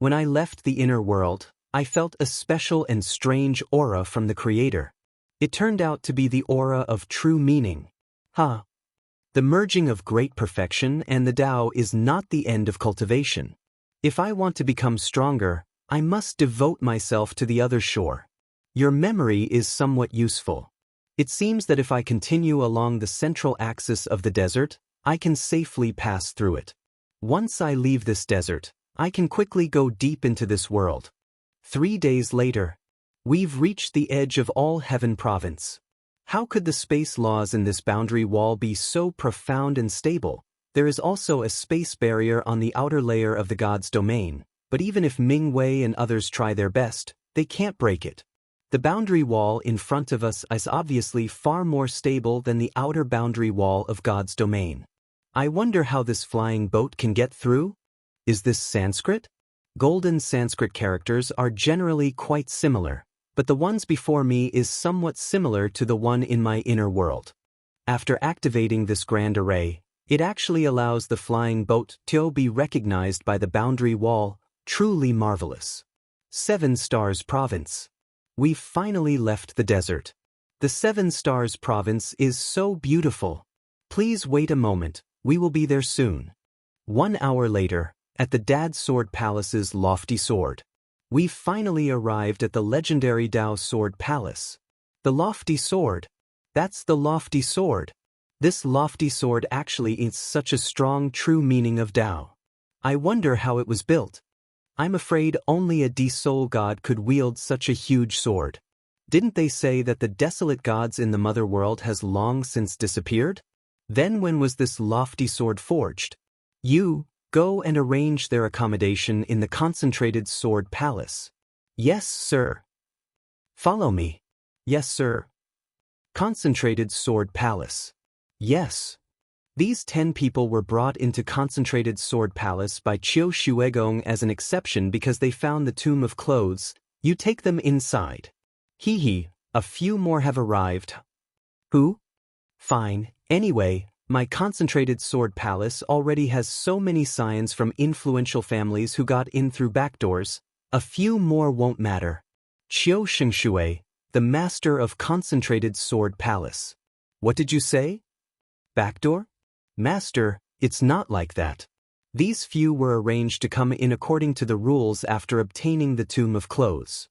When I left the inner world, I felt a special and strange aura from the Creator. It turned out to be the aura of true meaning. The merging of great perfection and the Tao is not the end of cultivation. If I want to become stronger, I must devote myself to the other shore. Your memory is somewhat useful. It seems that if I continue along the central axis of the desert, I can safely pass through it. Once I leave this desert, I can quickly go deep into this world. 3 days later, we've reached the edge of all Heaven Province. How could the space laws in this boundary wall be so profound and stable? There is also a space barrier on the outer layer of the god's domain, but even if Ming Wei and others try their best, they can't break it. The boundary wall in front of us is obviously far more stable than the outer boundary wall of God's domain. I wonder how this flying boat can get through? Is this Sanskrit? Golden Sanskrit characters are generally quite similar, but the ones before me is somewhat similar to the one in my inner world. After activating this grand array, it actually allows the flying boat to be recognized by the boundary wall. Truly marvelous. 7 Stars Province. We've finally left the desert. The 7 Stars Province is so beautiful. Please wait a moment, we will be there soon. 1 hour later, at the Dad Sword Palace's lofty sword. We've finally arrived at the legendary Dao Sword Palace. The lofty sword. That's the lofty sword. This lofty sword actually is such a strong true meaning of Dao. I wonder how it was built. I'm afraid only a de-soul god could wield such a huge sword. Didn't they say that the desolate gods in the mother world has long since disappeared? Then when was this lofty sword forged? You, go and arrange their accommodation in the concentrated sword palace. Yes, sir. Follow me. Yes, sir. Concentrated sword palace. Yes. These 10 people were brought into Concentrated Sword Palace by Qiu Shuegong as an exception because they found the Tomb of Clothes. You take them inside. A few more have arrived. Who? Fine, anyway, my Concentrated Sword Palace already has so many scions from influential families who got in through back doors. A few more won't matter. Qiu Shengshui, the master of Concentrated Sword Palace. What did you say? Backdoor? Master, it's not like that. These few were arranged to come in according to the rules after obtaining the Tomb of Clothes.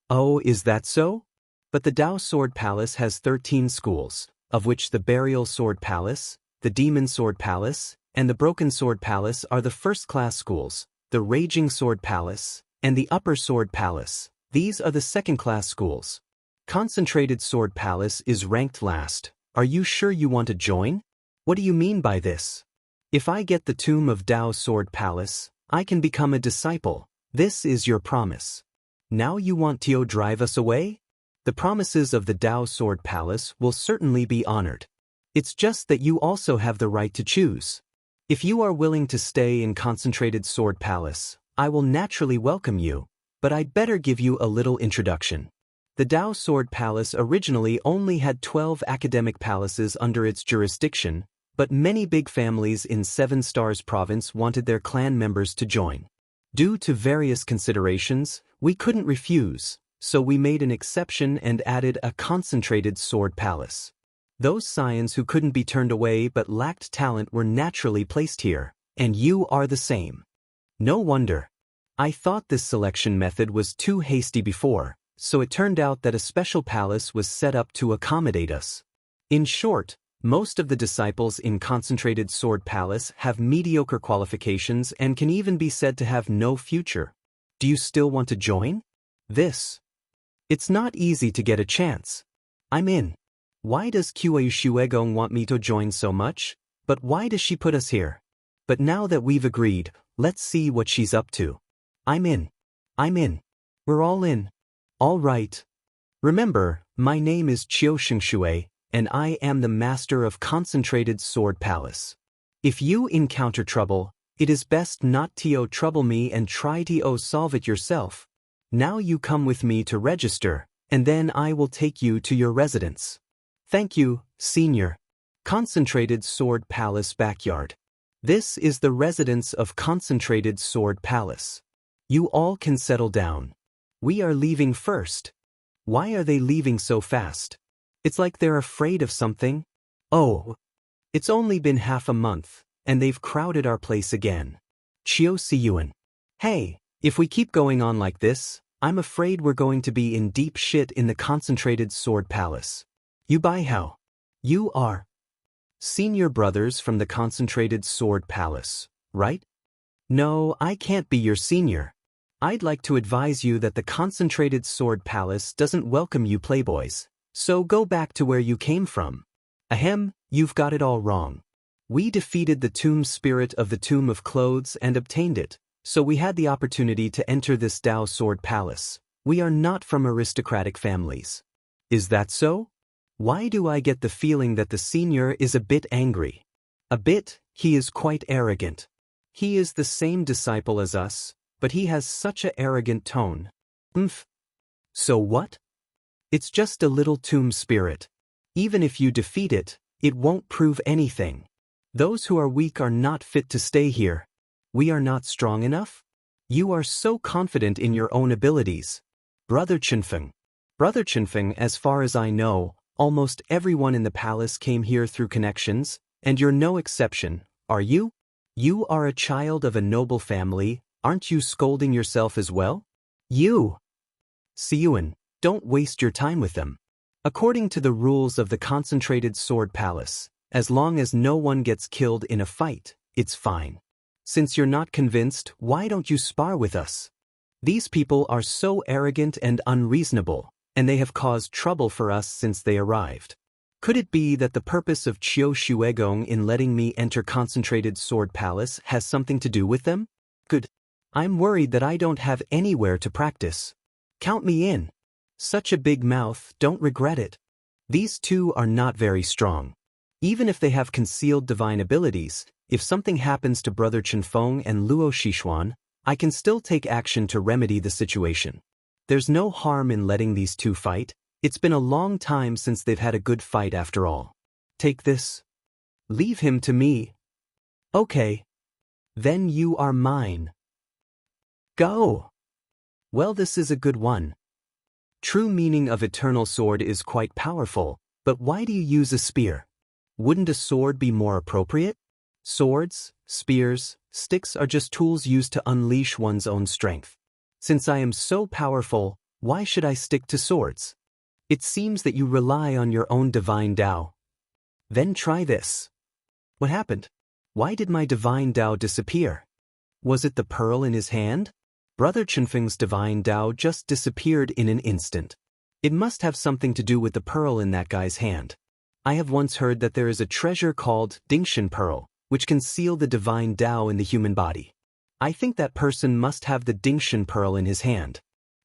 Oh, is that so? But the Dao Sword Palace has 13 schools, of which the Burial Sword Palace, the Demon Sword Palace, and the Broken Sword Palace are the first-class schools. The Raging Sword Palace, and the Upper Sword Palace, these are the second-class schools. Concentrated Sword Palace is ranked last. Are you sure you want to join? What do you mean by this? If I get the Tomb of Dao Sword Palace, I can become a disciple. This is your promise. Now you want to drive us away? The promises of the Dao Sword Palace will certainly be honored. It's just that you also have the right to choose. If you are willing to stay in Concentrated Sword Palace, I will naturally welcome you, but I'd better give you a little introduction. The Dao Sword Palace originally only had 12 academic palaces under its jurisdiction, but many big families in 7 Stars Province wanted their clan members to join. Due to various considerations, we couldn't refuse, so we made an exception and added a Concentrated Sword Palace. Those scions who couldn't be turned away but lacked talent were naturally placed here, and you are the same. No wonder. I thought this selection method was too hasty before, so it turned out that a special palace was set up to accommodate us. In short, most of the disciples in Concentrated Sword Palace have mediocre qualifications and can even be said to have no future. Do you still want to join? It's not easy to get a chance. I'm in. Why does Qiu Shuegong want me to join so much? But why does she put us here? But now that we've agreed, let's see what she's up to. I'm in. We're all in. All right. Remember, my name is Qiu Shengshui, and I am the master of Concentrated Sword Palace. If you encounter trouble, it is best not to trouble me and try to solve it yourself. Now you come with me to register, and then I will take you to your residence. Thank you, Senior. Concentrated Sword Palace Backyard. This is the residence of Concentrated Sword Palace. You all can settle down. We are leaving first. Why are they leaving so fast? It's like they're afraid of something. Oh. It's only been half a month, and they've crowded our place again. Chiu Siyuan. Hey, if we keep going on like this, I'm afraid we're going to be in deep shit in the concentrated sword palace. You Bai Hao. You are senior brothers from the concentrated sword palace, right? No, I can't be your senior. I'd like to advise you that the concentrated sword palace doesn't welcome you playboys, so go back to where you came from. Ahem, you've got it all wrong. We defeated the tomb spirit of the Tomb of Clothes and obtained it, so we had the opportunity to enter this Dao Sword Palace. We are not from aristocratic families. Is that so? Why do I get the feeling that the senior is a bit angry? A bit, he is quite arrogant. He is the same disciple as us, but he has such an arrogant tone. So what? It's just a little tomb spirit. Even if you defeat it, it won't prove anything. Those who are weak are not fit to stay here. We are not strong enough? You are so confident in your own abilities. Brother Chenfeng. Brother Chenfeng, as far as I know, almost everyone in the palace came here through connections, and you're no exception, are you? You are a child of a noble family, aren't you scolding yourself as well? You! Siyuan, don't waste your time with them. According to the rules of the concentrated sword palace, as long as no one gets killed in a fight, it's fine. Since you're not convinced, why don't you spar with us? These people are so arrogant and unreasonable, and they have caused trouble for us since they arrived. Could it be that the purpose of Chiu Shuegong in letting me enter concentrated sword palace has something to do with them? Good. I'm worried that I don't have anywhere to practice. Count me in. Such a big mouth, don't regret it. These two are not very strong. Even if they have concealed divine abilities, if something happens to Brother Chenfeng and Luo Zheng, I can still take action to remedy the situation. There's no harm in letting these two fight. It's been a long time since they've had a good fight after all. Take this. Leave him to me. Okay. Then you are mine. Go. Well, this is a good one. True meaning of eternal sword is quite powerful, but why do you use a spear? Wouldn't a sword be more appropriate? Swords, spears, sticks are just tools used to unleash one's own strength. Since I am so powerful, why should I stick to swords? It seems that you rely on your own divine Tao. Then try this. What happened? Why did my divine Tao disappear? Was it the pearl in his hand? Brother Chenfeng's divine Tao just disappeared in an instant. It must have something to do with the pearl in that guy's hand. I have once heard that there is a treasure called Dingshan Pearl, which can seal the divine Tao in the human body. I think that person must have the Dingshan Pearl in his hand.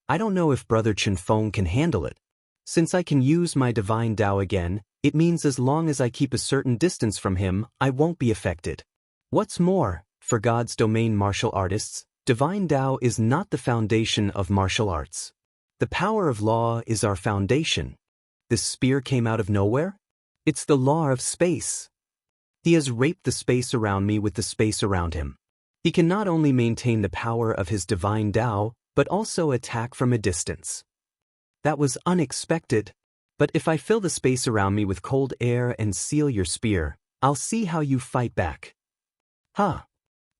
I don't know if Brother Chenfeng can handle it. Since I can use my divine Tao again, it means as long as I keep a certain distance from him, I won't be affected. What's more, for God's domain martial artists, divine Tao is not the foundation of martial arts. The power of law is our foundation. This spear came out of nowhere? It's the law of space. He has raped the space around me with the space around him. He can not only maintain the power of his divine Tao, but also attack from a distance. That was unexpected. But if I fill the space around me with cold air and seal your spear, I'll see how you fight back. Huh.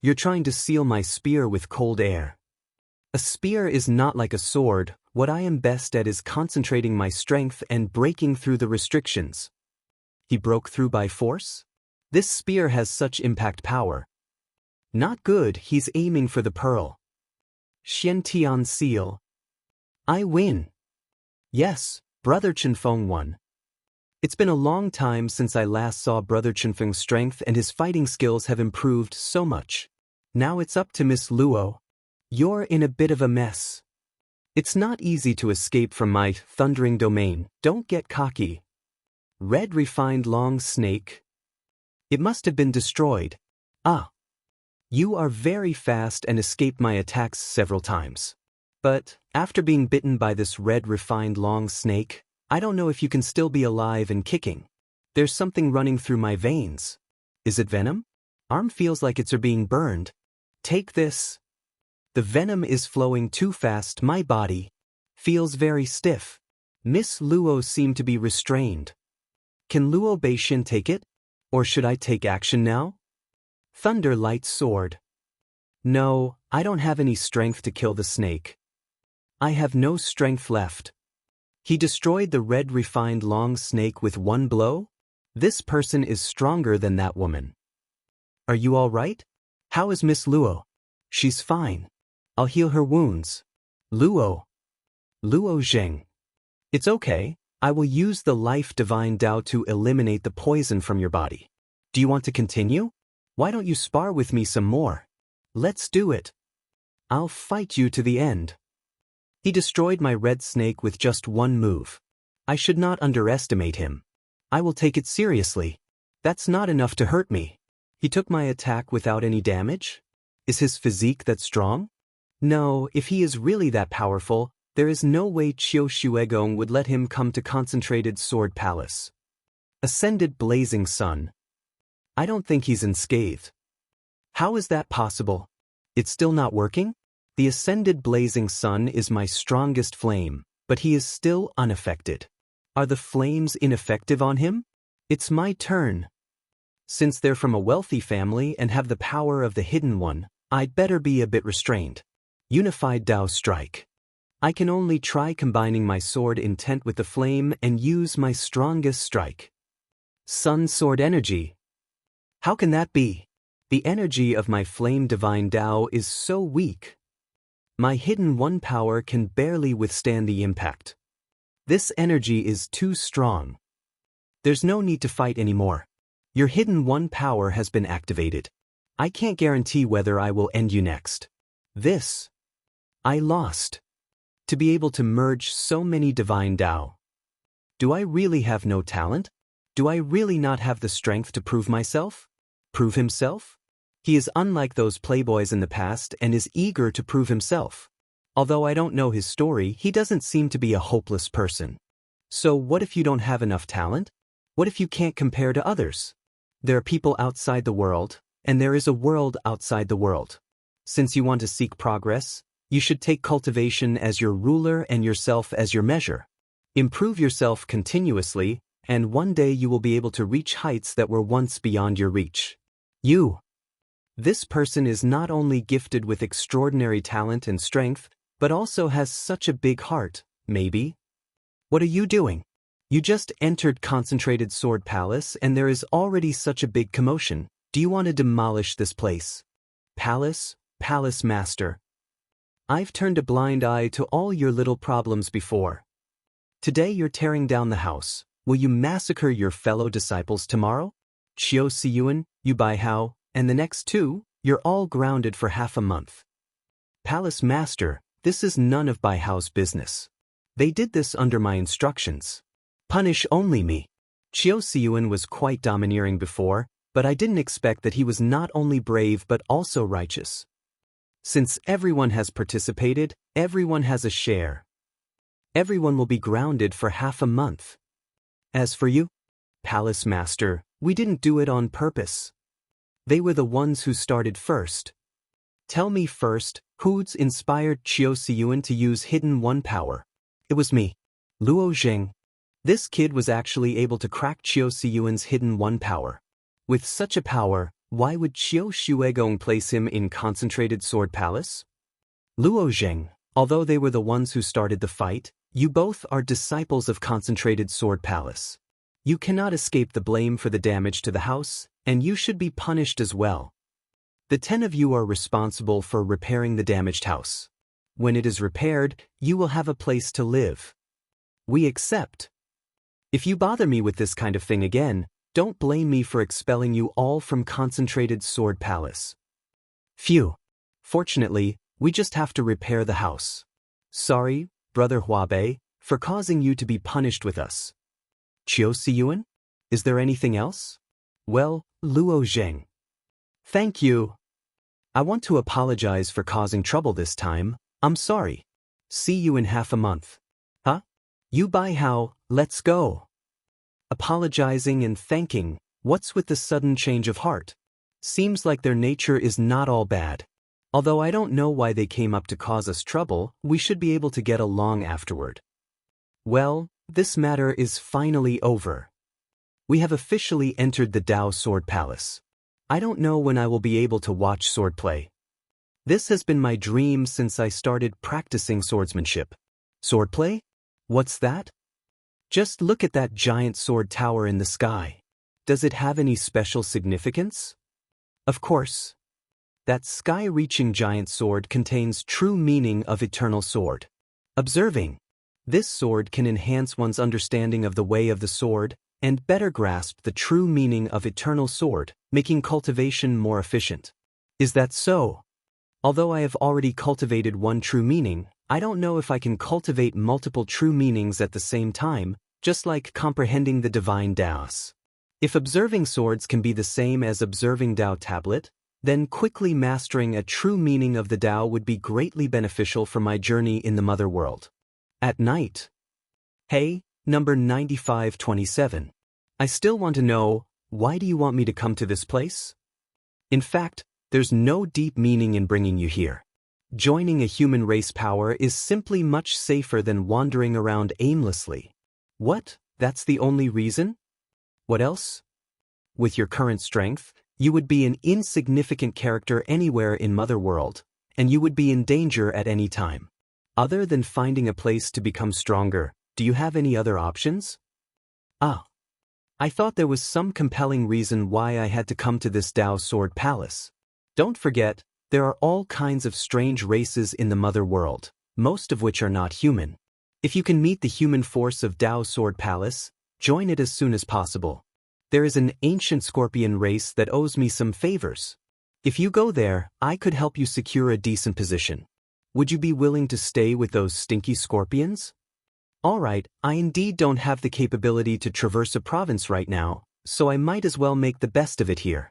You're trying to seal my spear with cold air. A spear is not like a sword. What I am best at is concentrating my strength and breaking through the restrictions. He broke through by force? This spear has such impact power. Not good, he's aiming for the pearl. Xiantian seal. I win. Yes, Brother Chenfeng won. It's been a long time since I last saw Brother Chenfeng's strength, and his fighting skills have improved so much. Now it's up to Miss Luo. You're in a bit of a mess. It's not easy to escape from my thundering domain. Don't get cocky. Red refined long snake. It must have been destroyed. Ah. You are very fast and escaped my attacks several times. But, after being bitten by this red refined long snake, I don't know if you can still be alive and kicking. There's something running through my veins. Is it venom? Arm feels like it's being burned. Take this. The venom is flowing too fast. My body feels very stiff. Miss Luo seemed to be restrained. Can Luo Beixin take it? Or should I take action now? Thunder Light Sword. No, I don't have any strength to kill the snake. I have no strength left. He destroyed the red refined long snake with one blow? This person is stronger than that woman. Are you all right? How is Miss Luo? She's fine. I'll heal her wounds. Luo Zheng. It's okay. I will use the Life Divine Tao to eliminate the poison from your body. Do you want to continue? Why don't you spar with me some more? Let's do it. I'll fight you to the end. He destroyed my red snake with just one move. I should not underestimate him. I will take it seriously. That's not enough to hurt me. He took my attack without any damage? Is his physique that strong? No, if he is really that powerful, there is no way Qiu Shuegong would let him come to Concentrated Sword Palace. Ascended Blazing Sun. I don't think he's unscathed. How is that possible? It's still not working? The Ascended Blazing Sun is my strongest flame, but he is still unaffected. Are the flames ineffective on him? It's my turn. Since they're from a wealthy family and have the power of the Hidden One, I'd better be a bit restrained. Unified Tao Strike. I can only try combining my sword intent with the flame and use my strongest strike. Sun Sword Energy. How can that be? The energy of my Flame Divine Tao is so weak. My Hidden One power can barely withstand the impact. This energy is too strong. There's no need to fight anymore. Your Hidden One power has been activated. I can't guarantee whether I will end you next. I lost. To be able to merge so many divine Tao. Do I really have no talent? Do I really not have the strength to prove myself? Prove himself? He is unlike those playboys in the past and is eager to prove himself. Although I don't know his story, he doesn't seem to be a hopeless person. So what if you don't have enough talent? What if you can't compare to others? There are people outside the world, and there is a world outside the world. Since you want to seek progress, you should take cultivation as your ruler and yourself as your measure. Improve yourself continuously, and one day you will be able to reach heights that were once beyond your reach. This person is not only gifted with extraordinary talent and strength, but also has such a big heart, maybe? What are you doing? You just entered Concentrated Sword Palace and there is already such a big commotion. Do you want to demolish this place? Palace Master. I've turned a blind eye to all your little problems before. Today you're tearing down the house. Will you massacre your fellow disciples tomorrow? Qiu Siyuan, Yu Baihao, and the next two, you're all grounded for half a month. Palace Master, this is none of Baihao's business. They did this under my instructions. Punish only me. Qiu Siyuan was quite domineering before, but I didn't expect that he was not only brave but also righteous. Since everyone has participated, everyone has a share. Everyone will be grounded for half a month. As for you, Palace Master, we didn't do it on purpose. They were the ones who started first. Tell me first, who's inspired Qiu Siyuan to use Hidden One power? It was me, Luo Zheng. This kid was actually able to crack Qiu Siyuan's Hidden One power. With such a power, why would Qiu Shuegong place him in Concentrated Sword Palace? Luo Zheng, although they were the ones who started the fight, you both are disciples of Concentrated Sword Palace. You cannot escape the blame for the damage to the house, and you should be punished as well. The 10 of you are responsible for repairing the damaged house. When it is repaired, you will have a place to live. We accept. If you bother me with this kind of thing again, don't blame me for expelling you all from Concentrated Sword Palace. Phew. Fortunately, we just have to repair the house. Sorry, Brother Huabei, for causing you to be punished with us. Qiu Siyuan? Is there anything else? Well, Luo Zheng. Thank you. I want to apologize for causing trouble this time. I'm sorry. See you in half a month. Huh? Yu Baihao, let's go. Apologizing and thanking, what's with the sudden change of heart? Seems like their nature is not all bad. Although I don't know why they came up to cause us trouble, we should be able to get along afterward. Well, this matter is finally over. We have officially entered the Dao Sword Palace. I don't know when I will be able to watch swordplay. This has been my dream since I started practicing swordsmanship. Swordplay? What's that? Just look at that giant sword tower in the sky. Does it have any special significance? Of course. That sky-reaching giant sword contains true meaning of eternal sword. Observing. This sword can enhance one's understanding of the way of the sword and better grasp the true meaning of eternal sword, making cultivation more efficient. Is that so? Although I have already cultivated one true meaning, I don't know if I can cultivate multiple true meanings at the same time, just like comprehending the divine Daos. If observing swords can be the same as observing Dao tablet, then quickly mastering a true meaning of the Dao would be greatly beneficial for my journey in the mother world. At night. Hey, number 9527. I still want to know, why do you want me to come to this place? In fact, there's no deep meaning in bringing you here. Joining a human race power is simply much safer than wandering around aimlessly. What? That's the only reason? What else? With your current strength, you would be an insignificant character anywhere in Mother World, and you would be in danger at any time. Other than finding a place to become stronger, do you have any other options? Ah. I thought there was some compelling reason why I had to come to this Dao Sword Palace. Don't forget, there are all kinds of strange races in the Mother World, most of which are not human. If you can meet the human force of Dao Sword Palace, join it as soon as possible. There is an ancient scorpion race that owes me some favors. If you go there, I could help you secure a decent position. Would you be willing to stay with those stinky scorpions? Alright, I indeed don't have the capability to traverse a province right now, so I might as well make the best of it here.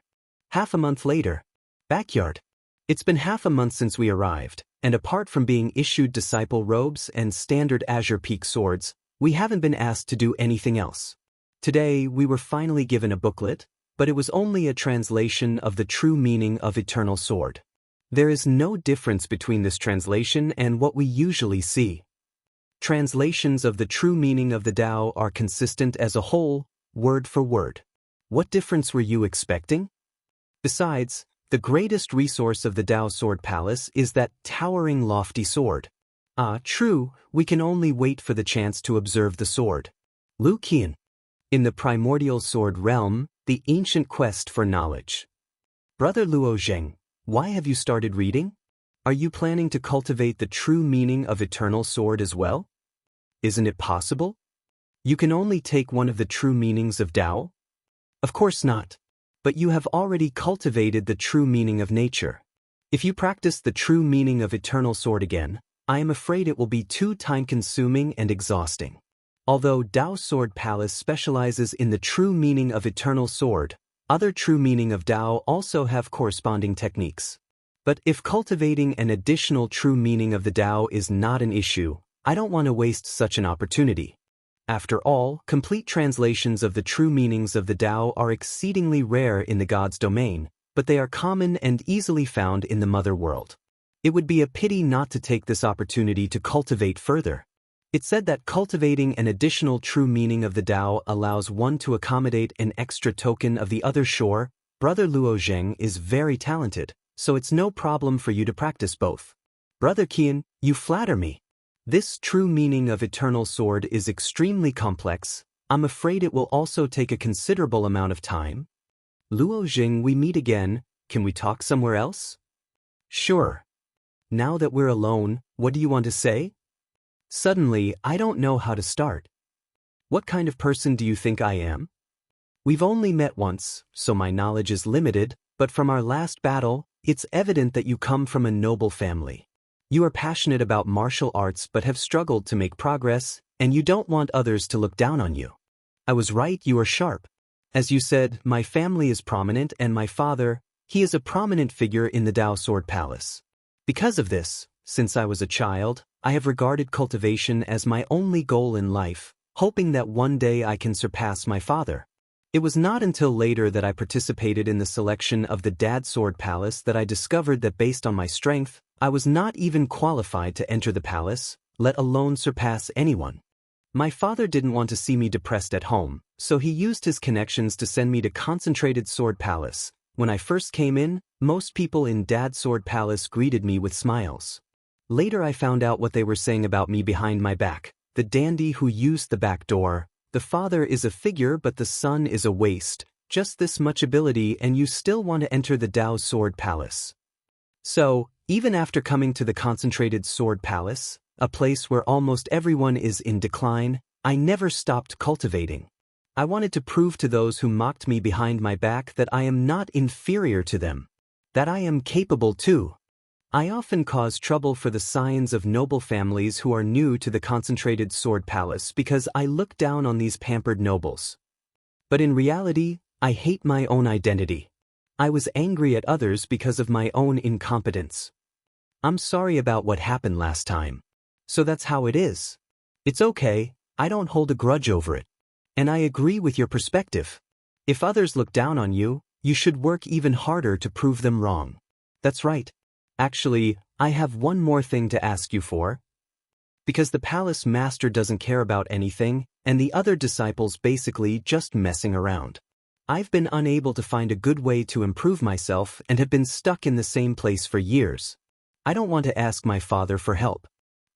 Half a month later. Backyard. It's been half a month since we arrived, and apart from being issued disciple robes and standard Azure Peak swords, we haven't been asked to do anything else. Today, we were finally given a booklet, but it was only a translation of the true meaning of Eternal Sword. There is no difference between this translation and what we usually see. Translations of the true meaning of the Tao are consistent as a whole, word for word. What difference were you expecting? Besides, the greatest resource of the Dao Sword Palace is that towering lofty sword. Ah, true, we can only wait for the chance to observe the sword. Lu Qian. In the primordial sword realm, the ancient quest for knowledge. Brother Luo Zheng, why have you started reading? Are you planning to cultivate the true meaning of eternal sword as well? Isn't it possible? You can only take one of the true meanings of Dao? Of course not. But you have already cultivated the true meaning of nature. If you practice the true meaning of eternal sword again, I am afraid it will be too time-consuming and exhausting. Although Dao Sword Palace specializes in the true meaning of eternal sword, other true meaning of Dao also have corresponding techniques. But if cultivating an additional true meaning of the Dao is not an issue, I don't want to waste such an opportunity. After all, complete translations of the true meanings of the Dao are exceedingly rare in the God's domain, but they are common and easily found in the Mother World. It would be a pity not to take this opportunity to cultivate further. It's said that cultivating an additional true meaning of the Dao allows one to accommodate an extra token of the other shore. Brother Luo Zheng is very talented, so it's no problem for you to practice both. Brother Qian, you flatter me. This true meaning of eternal sword is extremely complex. I'm afraid it will also take a considerable amount of time. Luo Zheng, we meet again. Can we talk somewhere else? Sure. Now that we're alone, what do you want to say? Suddenly, I don't know how to start. What kind of person do you think I am? We've only met once, so my knowledge is limited, but from our last battle, it's evident that you come from a noble family. You are passionate about martial arts but have struggled to make progress, and you don't want others to look down on you. I was right, you are sharp. As you said, my family is prominent and my father, he is a prominent figure in the Dao Sword Palace. Because of this, since I was a child, I have regarded cultivation as my only goal in life, hoping that one day I can surpass my father. It was not until later that I participated in the selection of the Dad Sword Palace that I discovered that based on my strength, I was not even qualified to enter the palace, let alone surpass anyone. My father didn't want to see me depressed at home, so he used his connections to send me to Concentrated Sword Palace. When I first came in, most people in Dad Sword Palace greeted me with smiles. Later I found out what they were saying about me behind my back. The dandy who used the back door. The father is a figure but the son is a waste. Just this much ability and you still want to enter the Dao Sword Palace. So, even after coming to the Concentrated Sword Palace, a place where almost everyone is in decline, I never stopped cultivating. I wanted to prove to those who mocked me behind my back that I am not inferior to them. That I am capable too. I often cause trouble for the scions of noble families who are new to the Concentrated Sword Palace because I look down on these pampered nobles. But in reality, I hate my own identity. I was angry at others because of my own incompetence. I'm sorry about what happened last time. So that's how it is. It's okay, I don't hold a grudge over it. And I agree with your perspective. If others look down on you, you should work even harder to prove them wrong. That's right. Actually, I have one more thing to ask you for. Because the palace master doesn't care about anything, and the other disciples basically just messing around. I've been unable to find a good way to improve myself and have been stuck in the same place for years. I don't want to ask my father for help.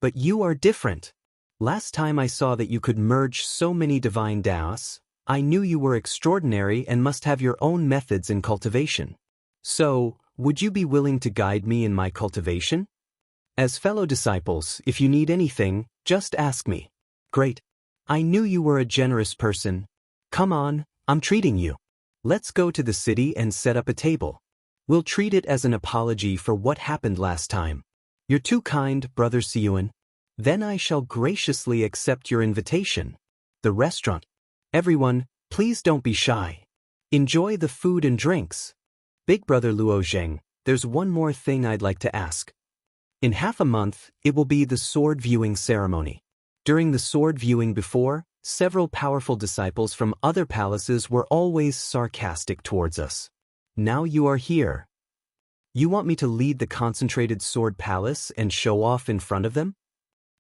But you are different. Last time I saw that you could merge so many divine Daos, I knew you were extraordinary and must have your own methods in cultivation. So, would you be willing to guide me in my cultivation? As fellow disciples, if you need anything, just ask me. Great. I knew you were a generous person. Come on, I'm treating you. Let's go to the city and set up a table. We'll treat it as an apology for what happened last time. You're too kind, Brother Siyuan. Then I shall graciously accept your invitation. The restaurant. Everyone, please don't be shy. Enjoy the food and drinks. Big Brother Luo Zheng, there's one more thing I'd like to ask. In half a month, it will be the sword viewing ceremony. During the sword viewing before, several powerful disciples from other palaces were always sarcastic towards us. Now you are here. You want me to lead the Concentrated Sword Palace and show off in front of them?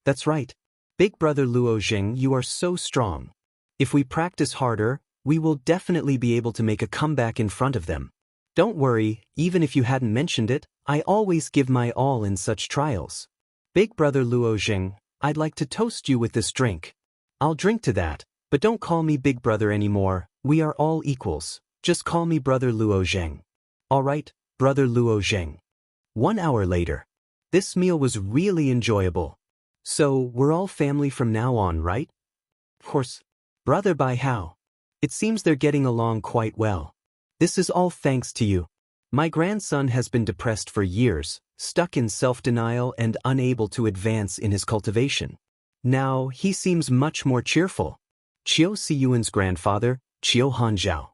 That's right. Big Brother Luo Zheng, you are so strong. If we practice harder, we will definitely be able to make a comeback in front of them. Don't worry, even if you hadn't mentioned it, I always give my all in such trials. Big Brother Luo Zheng, I'd like to toast you with this drink. I'll drink to that, but don't call me Big Brother anymore, we are all equals. Just call me Brother Luo Zheng. Alright, Brother Luo Zheng. 1 hour later. This meal was really enjoyable. So, we're all family from now on, right? Of course. Brother Bai Hao. It seems they're getting along quite well. This is all thanks to you. My grandson has been depressed for years, stuck in self-denial and unable to advance in his cultivation. Now, he seems much more cheerful. Qiu Siyuan's grandfather, Qiu Hanzhao.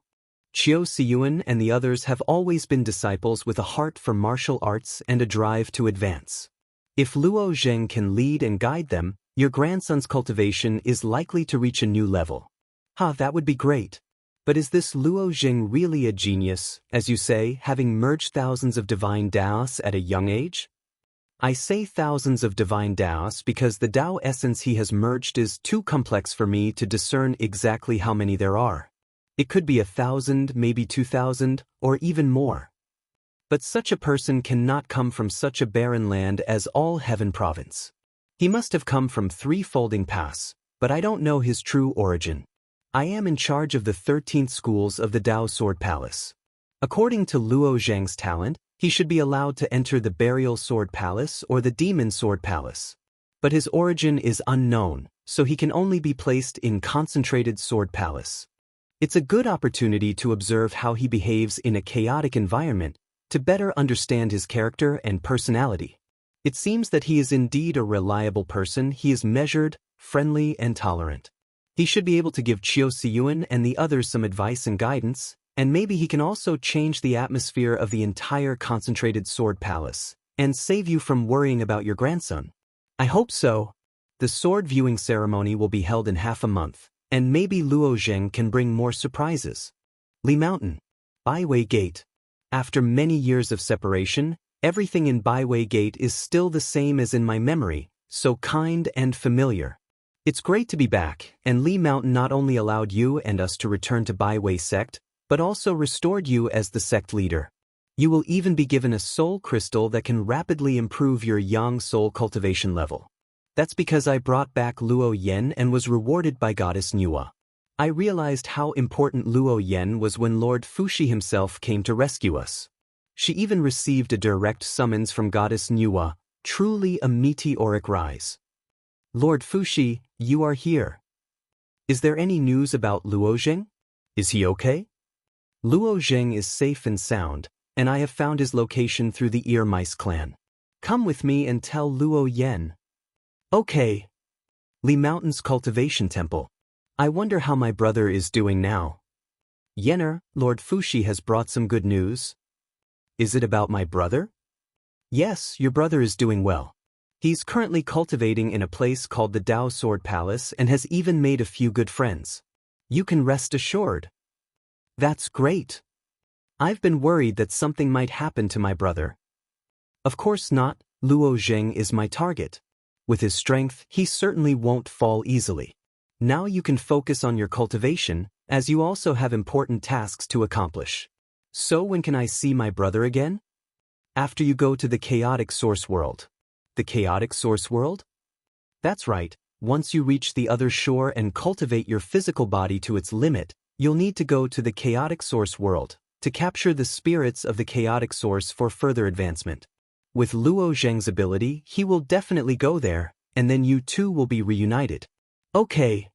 Qiu Siyuan and the others have always been disciples with a heart for martial arts and a drive to advance. If Luo Zheng can lead and guide them, your grandson's cultivation is likely to reach a new level. That would be great. But is this Luo Zheng really a genius, as you say, having merged thousands of divine Daos at a young age? I say thousands of divine Daos because the Dao essence he has merged is too complex for me to discern exactly how many there are. It could be 1,000, maybe 2,000, or even more. But such a person cannot come from such a barren land as All Heaven Province. He must have come from 3 Folding Pass, but I don't know his true origin. I am in charge of the 13th schools of the Dao Sword Palace. According to Luo Zheng's talent, he should be allowed to enter the Burial Sword Palace or the Demon Sword Palace. But his origin is unknown, so he can only be placed in Concentrated Sword Palace. It's a good opportunity to observe how he behaves in a chaotic environment, to better understand his character and personality. It seems that he is indeed a reliable person. He is measured, friendly, and tolerant. He should be able to give Qiu Siyuan and the others some advice and guidance, and maybe he can also change the atmosphere of the entire Concentrated Sword Palace, and save you from worrying about your grandson. I hope so. The sword viewing ceremony will be held in half a month, and maybe Luo Zheng can bring more surprises. Li Mountain. Baiwei Gate. After many years of separation, everything in Baiwei Gate is still the same as in my memory, so kind and familiar. It's great to be back, and Li Mountain not only allowed you and us to return to Baiwei sect, but also restored you as the sect leader. You will even be given a soul crystal that can rapidly improve your yang soul cultivation level. That's because I brought back Luo Yen and was rewarded by Goddess Nuwa. I realized how important Luo Yen was when Lord Fuxi himself came to rescue us. She even received a direct summons from Goddess Nuwa, truly a meteoric rise. Lord Fuxi, you are here. Is there any news about Luo Zheng? Is he okay? Luo Zheng is safe and sound, and I have found his location through the Ear Mice clan. Come with me and tell Luo Yen. Okay. Li Mountain's cultivation temple. I wonder how my brother is doing now. Yenner, Lord Fuxi has brought some good news. Is it about my brother? Yes, your brother is doing well. He's currently cultivating in a place called the Dao Sword Palace and has even made a few good friends. You can rest assured. That's great. I've been worried that something might happen to my brother. Of course not, Luo Zheng is my target. With his strength, he certainly won't fall easily. Now you can focus on your cultivation, as you also have important tasks to accomplish. So when can I see my brother again? After you go to the chaotic source world. The chaotic source world? That's right, once you reach the other shore and cultivate your physical body to its limit, you'll need to go to the chaotic source world, to capture the spirits of the chaotic source for further advancement. With Luo Zheng's ability, he will definitely go there, and then you two will be reunited. Okay.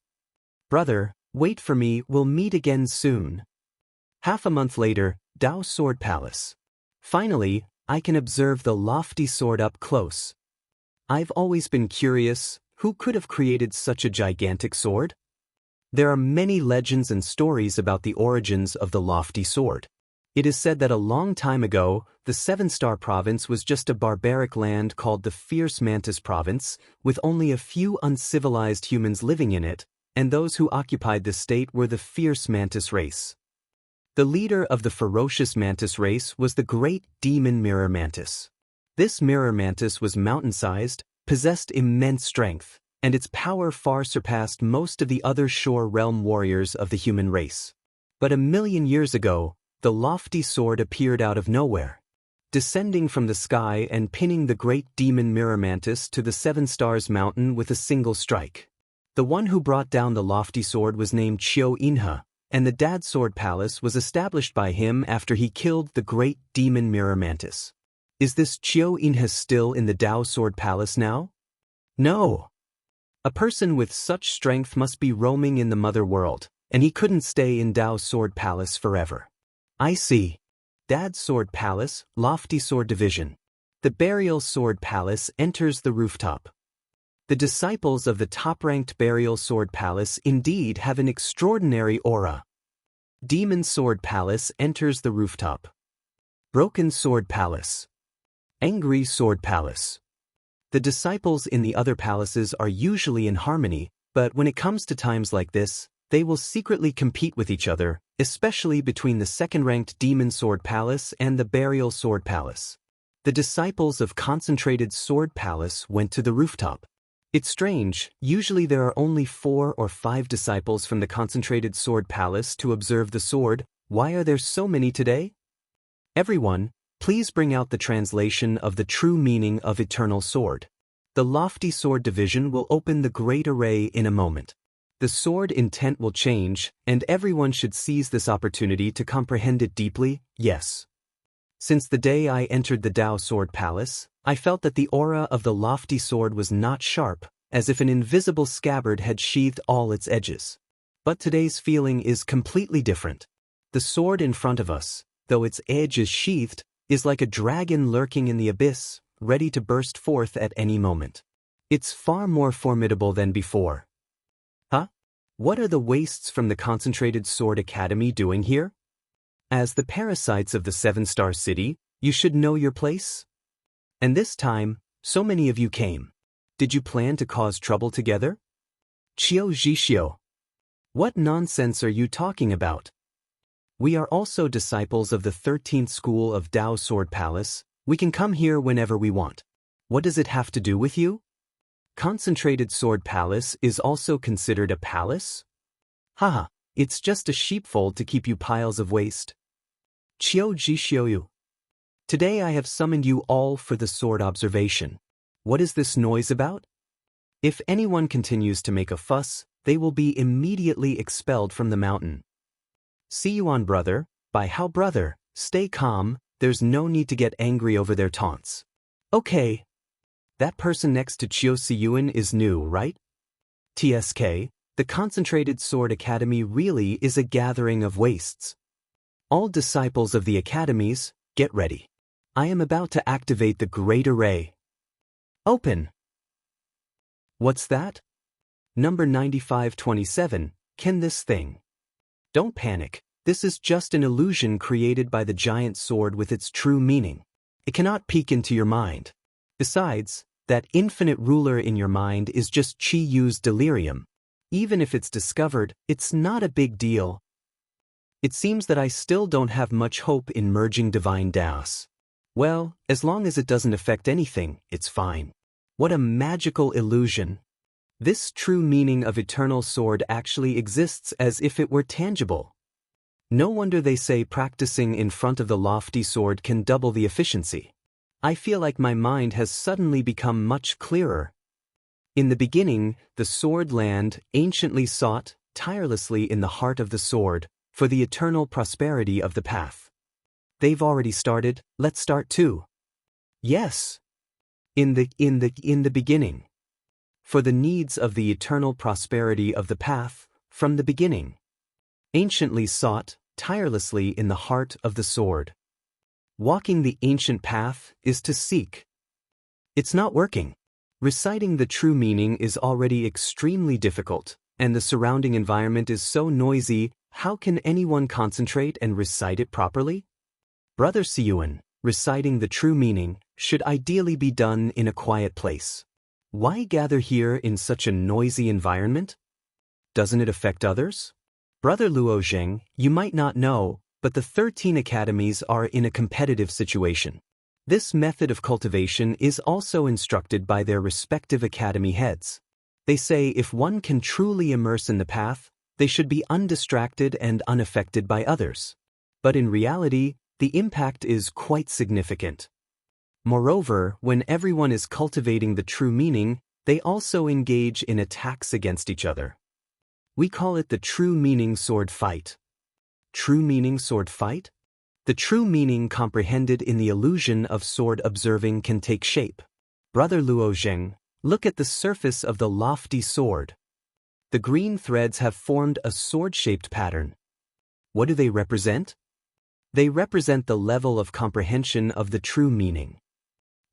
Brother, wait for me, we'll meet again soon. Half a month later, Dao Sword Palace. Finally, I can observe the lofty sword up close. I've always been curious, who could have created such a gigantic sword? There are many legends and stories about the origins of the lofty sword. It is said that a long time ago, the Seven-Star Province was just a barbaric land called the Fierce Mantis Province, with only a few uncivilized humans living in it, and those who occupied the state were the Fierce Mantis race. The leader of the ferocious mantis race was the great demon mirror mantis. This mirror mantis was mountain-sized, possessed immense strength, and its power far surpassed most of the other shore realm warriors of the human race. But 1,000,000 years ago, the lofty sword appeared out of nowhere, descending from the sky and pinning the great demon mirror mantis to the Seven Stars Mountain with a single strike. The one who brought down the lofty sword was named Qiu Inhe, and the Dad Sword Palace was established by him after he killed the great demon mirror mantis. Is this Qiu Inhe still in the Dao Sword Palace now? No. A person with such strength must be roaming in the mother world, and he couldn't stay in Dao Sword Palace forever. I see. Dad Sword Palace, Lofty Sword Division. The Burial Sword Palace enters the rooftop. The disciples of the top-ranked Burial Sword Palace indeed have an extraordinary aura. Demon Sword Palace enters the rooftop. Broken Sword Palace. Angry Sword Palace. The disciples in the other palaces are usually in harmony, but when it comes to times like this, they will secretly compete with each other, especially between the second-ranked Demon Sword Palace and the Burial Sword Palace. The disciples of Concentrated Sword Palace went to the rooftop. It's strange, usually there are only 4 or 5 disciples from the Concentrated Sword Palace to observe the sword. Why are there so many today? Everyone, please bring out the translation of the true meaning of Eternal Sword. The Lofty Sword Division will open the Great Array in a moment. The sword intent will change, and everyone should seize this opportunity to comprehend it deeply, yes. Since the day I entered the Dao Sword Palace, I felt that the aura of the lofty sword was not sharp, as if an invisible scabbard had sheathed all its edges. But today's feeling is completely different. The sword in front of us, though its edge is sheathed, is like a dragon lurking in the abyss, ready to burst forth at any moment. It's far more formidable than before. Huh? What are the wastes from the Concentrated Sword Academy doing here? As the parasites of the Seven-Star City, you should know your place. And this time, so many of you came. Did you plan to cause trouble together? Qiu Zhixiu. What nonsense are you talking about? We are also disciples of the 13th school of Dao Sword Palace. We can come here whenever we want. What does it have to do with you? Concentrated Sword Palace is also considered a palace? Haha, it's just a sheepfold to keep you piles of waste. Qiu Ji Xiuyu. Today I have summoned you all for the sword observation. What is this noise about? If anyone continues to make a fuss, they will be immediately expelled from the mountain. See you on, brother. By how, brother? Stay calm, there's no need to get angry over their taunts. Okay. That person next to Qiu Siyuan is new, right? TSK, the Concentrated Sword Academy really is a gathering of wastes. All disciples of the academies, get ready. I am about to activate the Great Array. Open. What's that? Number 9527, can this thing? Don't panic, this is just an illusion created by the giant sword with its true meaning. It cannot peek into your mind. Besides, that infinite ruler in your mind is just Qi Yu's delirium. Even if it's discovered, it's not a big deal. It seems that I still don't have much hope in merging divine Daos. Well, as long as it doesn't affect anything, it's fine. What a magical illusion. This true meaning of eternal sword actually exists as if it were tangible. No wonder they say practicing in front of the lofty sword can double the efficiency. I feel like my mind has suddenly become much clearer. In the beginning, the sword land, anciently sought, tirelessly in the heart of the sword, for the eternal prosperity of the path. They've already started, let's start too. Yes. In the beginning. For the needs of the eternal prosperity of the path, from the beginning. Anciently sought, tirelessly in the heart of the sword. Walking the ancient path is to seek. It's not working. Reciting the true meaning is already extremely difficult, and the surrounding environment is so noisy, how can anyone concentrate and recite it properly? Brother Siyuan, reciting the true meaning should ideally be done in a quiet place. Why gather here in such a noisy environment? Doesn't it affect others? Brother Luo Zheng, you might not know, but the 13 academies are in a competitive situation. This method of cultivation is also instructed by their respective academy heads. They say if one can truly immerse in the path, they should be undistracted and unaffected by others. But in reality, the impact is quite significant. Moreover, when everyone is cultivating the true meaning, they also engage in attacks against each other. We call it the true meaning sword fight. True meaning sword fight? The true meaning comprehended in the illusion of sword observing can take shape. Brother Luo Zheng, look at the surface of the lofty sword. The green threads have formed a sword-shaped pattern. What do they represent? They represent the level of comprehension of the true meaning.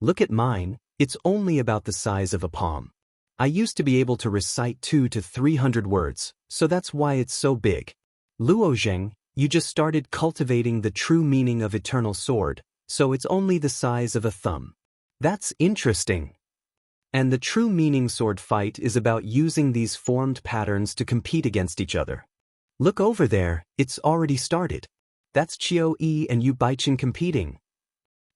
Look at mine, it's only about the size of a palm. I used to be able to recite 200 to 300 words, so that's why it's so big. Luo Zheng, you just started cultivating the true meaning of eternal sword, so it's only the size of a thumb. That's interesting. And the true meaning sword fight is about using these formed patterns to compete against each other. Look over there, it's already started. That's Qiu Yi and Yu Baiqing competing.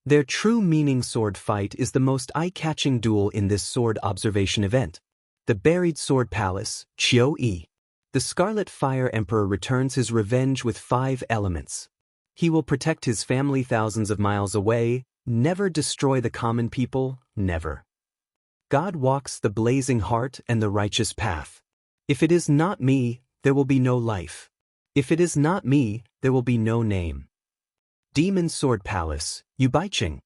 Their true meaning sword fight is the most eye-catching duel in this sword observation event. The Buried Sword Palace, Qiu Yi. The Scarlet Fire Emperor returns his revenge with 5 elements. He will protect his family thousands of miles away, never destroy the common people, never. God walks the blazing heart and the righteous path. If it is not me, there will be no life. If it is not me, there will be no name. Demon Sword Palace, Yu Baiqing.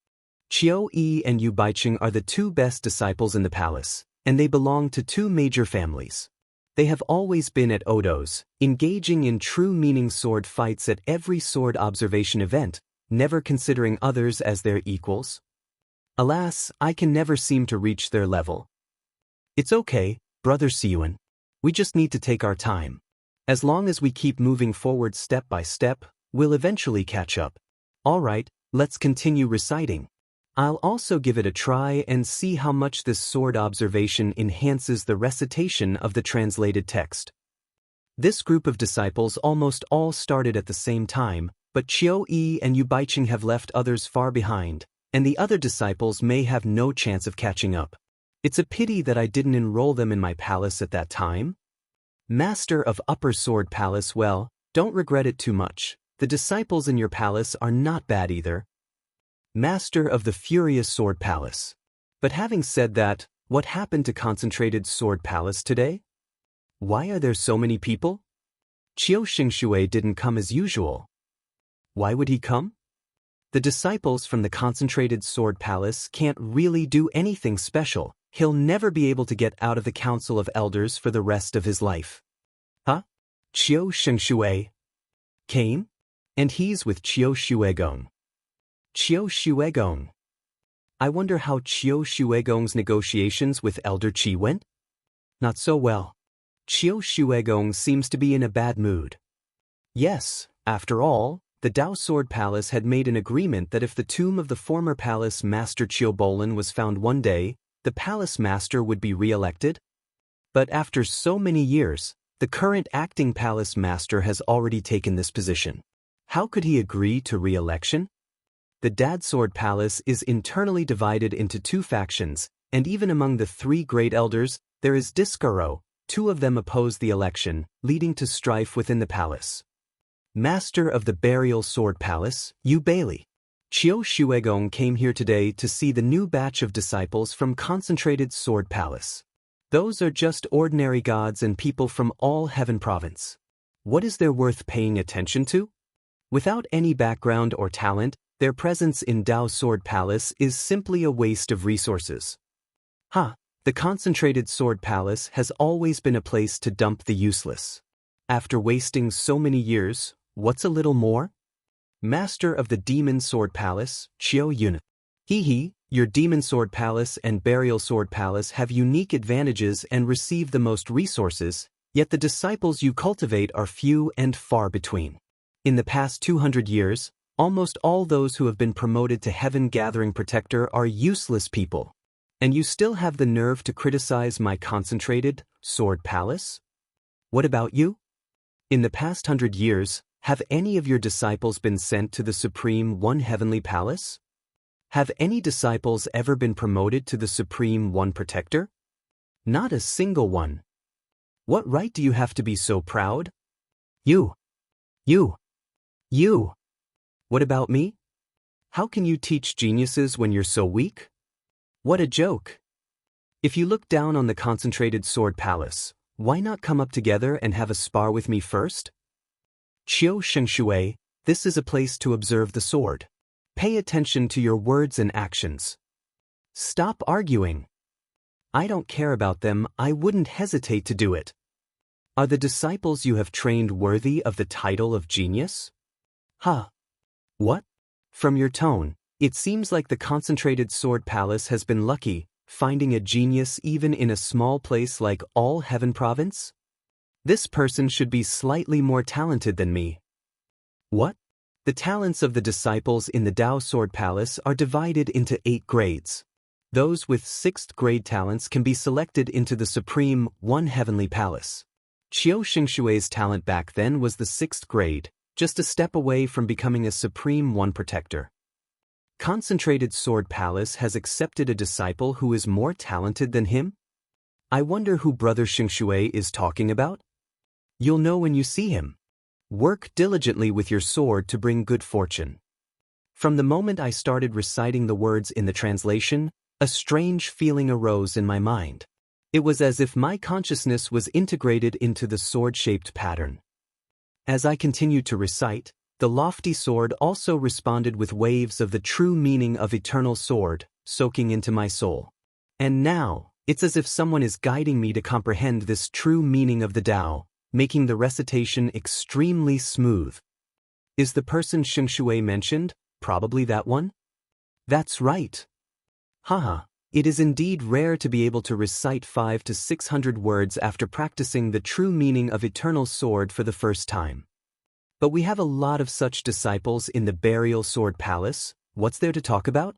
Qiu Yi and Yu Baiqing are the 2 best disciples in the palace, and they belong to 2 major families. They have always been at Odo's, engaging in true meaning sword fights at every sword observation event, never considering others as their equals. Alas, I can never seem to reach their level. It's okay, Brother Siyuan. We just need to take our time. As long as we keep moving forward step by step, we'll eventually catch up. Alright, let's continue reciting. I'll also give it a try and see how much this sword observation enhances the recitation of the translated text. This group of disciples almost all started at the same time, but Qiu Yi and Yu Baiqing have left others far behind, and the other disciples may have no chance of catching up. It's a pity that I didn't enroll them in my palace at that time. Master of Upper Sword Palace, well, don't regret it too much. The disciples in your palace are not bad either. Master of the Furious Sword Palace. But having said that, what happened to Concentrated Sword Palace today? Why are there so many people? Qiu Xingshui didn't come as usual. Why would he come? The disciples from the Concentrated Sword Palace can't really do anything special. He'll never be able to get out of the Council of Elders for the rest of his life. Huh? Qiu Xingshui came? And he's with Qiu Xuegong. Qiu Xuegong. I wonder how Qiu Xuegong's negotiations with Elder Qi went? Not so well. Qiu Xuegong seems to be in a bad mood. Yes, after all, the Dao Sword Palace had made an agreement that if the tomb of the former palace master Qiu Bolan was found one day, the palace master would be re-elected. But after so many years, the current acting palace master has already taken this position. How could he agree to re-election? The Dad Sword Palace is internally divided into two factions, and even among the three great elders, there is discoro. Two of them oppose the election, leading to strife within the palace. Master of the Burial Sword Palace, Yu Bailey. Qiu Xuegong came here today to see the new batch of disciples from Concentrated Sword Palace. Those are just ordinary gods and people from all Heaven Province. What is there worth paying attention to? Without any background or talent, their presence in Dao Sword Palace is simply a waste of resources. The Concentrated Sword Palace has always been a place to dump the useless. After wasting so many years, what's a little more? Master of the Demon Sword Palace, Qiu Yun. Your Demon Sword Palace and Burial Sword Palace have unique advantages and receive the most resources, yet the disciples you cultivate are few and far between. In the past 200 years, almost all those who have been promoted to Heaven Gathering Protector are useless people. And you still have the nerve to criticize my Concentrated Sword Palace? What about you? In the past 100 years, have any of your disciples been sent to the Supreme One Heavenly Palace? Have any disciples ever been promoted to the Supreme One Protector? Not a single one. What right do you have to be so proud? You. What about me? How can you teach geniuses when you're so weak? What a joke. If you look down on the Concentrated Sword Palace, why not come up together and have a spar with me first? Qiu Xingshui, this is a place to observe the sword. Pay attention to your words and actions. Stop arguing. I don't care about them, I wouldn't hesitate to do it. Are the disciples you have trained worthy of the title of genius? What? From your tone, it seems like the Concentrated Sword Palace has been lucky, finding a genius even in a small place like All Heaven Province? This person should be slightly more talented than me. What? The talents of the disciples in the Dao Sword Palace are divided into 8 grades. Those with 6th grade talents can be selected into the Supreme One Heavenly Palace. Qiu Xingshui's talent back then was the 6th grade, just a step away from becoming a Supreme One Protector. Concentrated Sword Palace has accepted a disciple who is more talented than him? I wonder who Brother Xingshui is talking about? You'll know when you see him. Work diligently with your sword to bring good fortune. From the moment I started reciting the words in the translation, a strange feeling arose in my mind. It was as if my consciousness was integrated into the sword-shaped pattern. As I continued to recite, the lofty sword also responded with waves of the true meaning of eternal sword, soaking into my soul. And now, it's as if someone is guiding me to comprehend this true meaning of the Tao, making the recitation extremely smooth. Is the person Xingshui mentioned probably that one? That's right. It is indeed rare to be able to recite 500 to 600 words after practicing the true meaning of eternal sword for the first time. But we have a lot of such disciples in the Burial Sword Palace. What's there to talk about?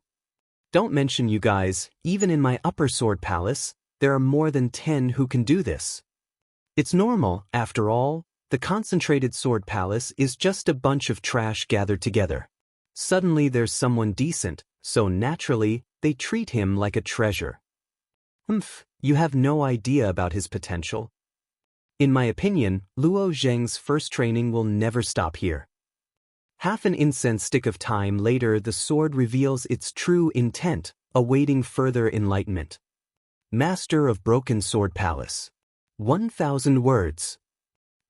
Don't mention you guys, even in my Upper Sword Palace, there are more than 10 who can do this. It's normal, after all, The concentrated sword palace is just a bunch of trash gathered together. Suddenly there's someone decent, so naturally, they treat him like a treasure. You have no idea about his potential. In my opinion, Luo Zheng's first training will never stop here. Half an incense stick of time later, the sword reveals its true intent, awaiting further enlightenment. Master of Broken Sword Palace. 1,000 words.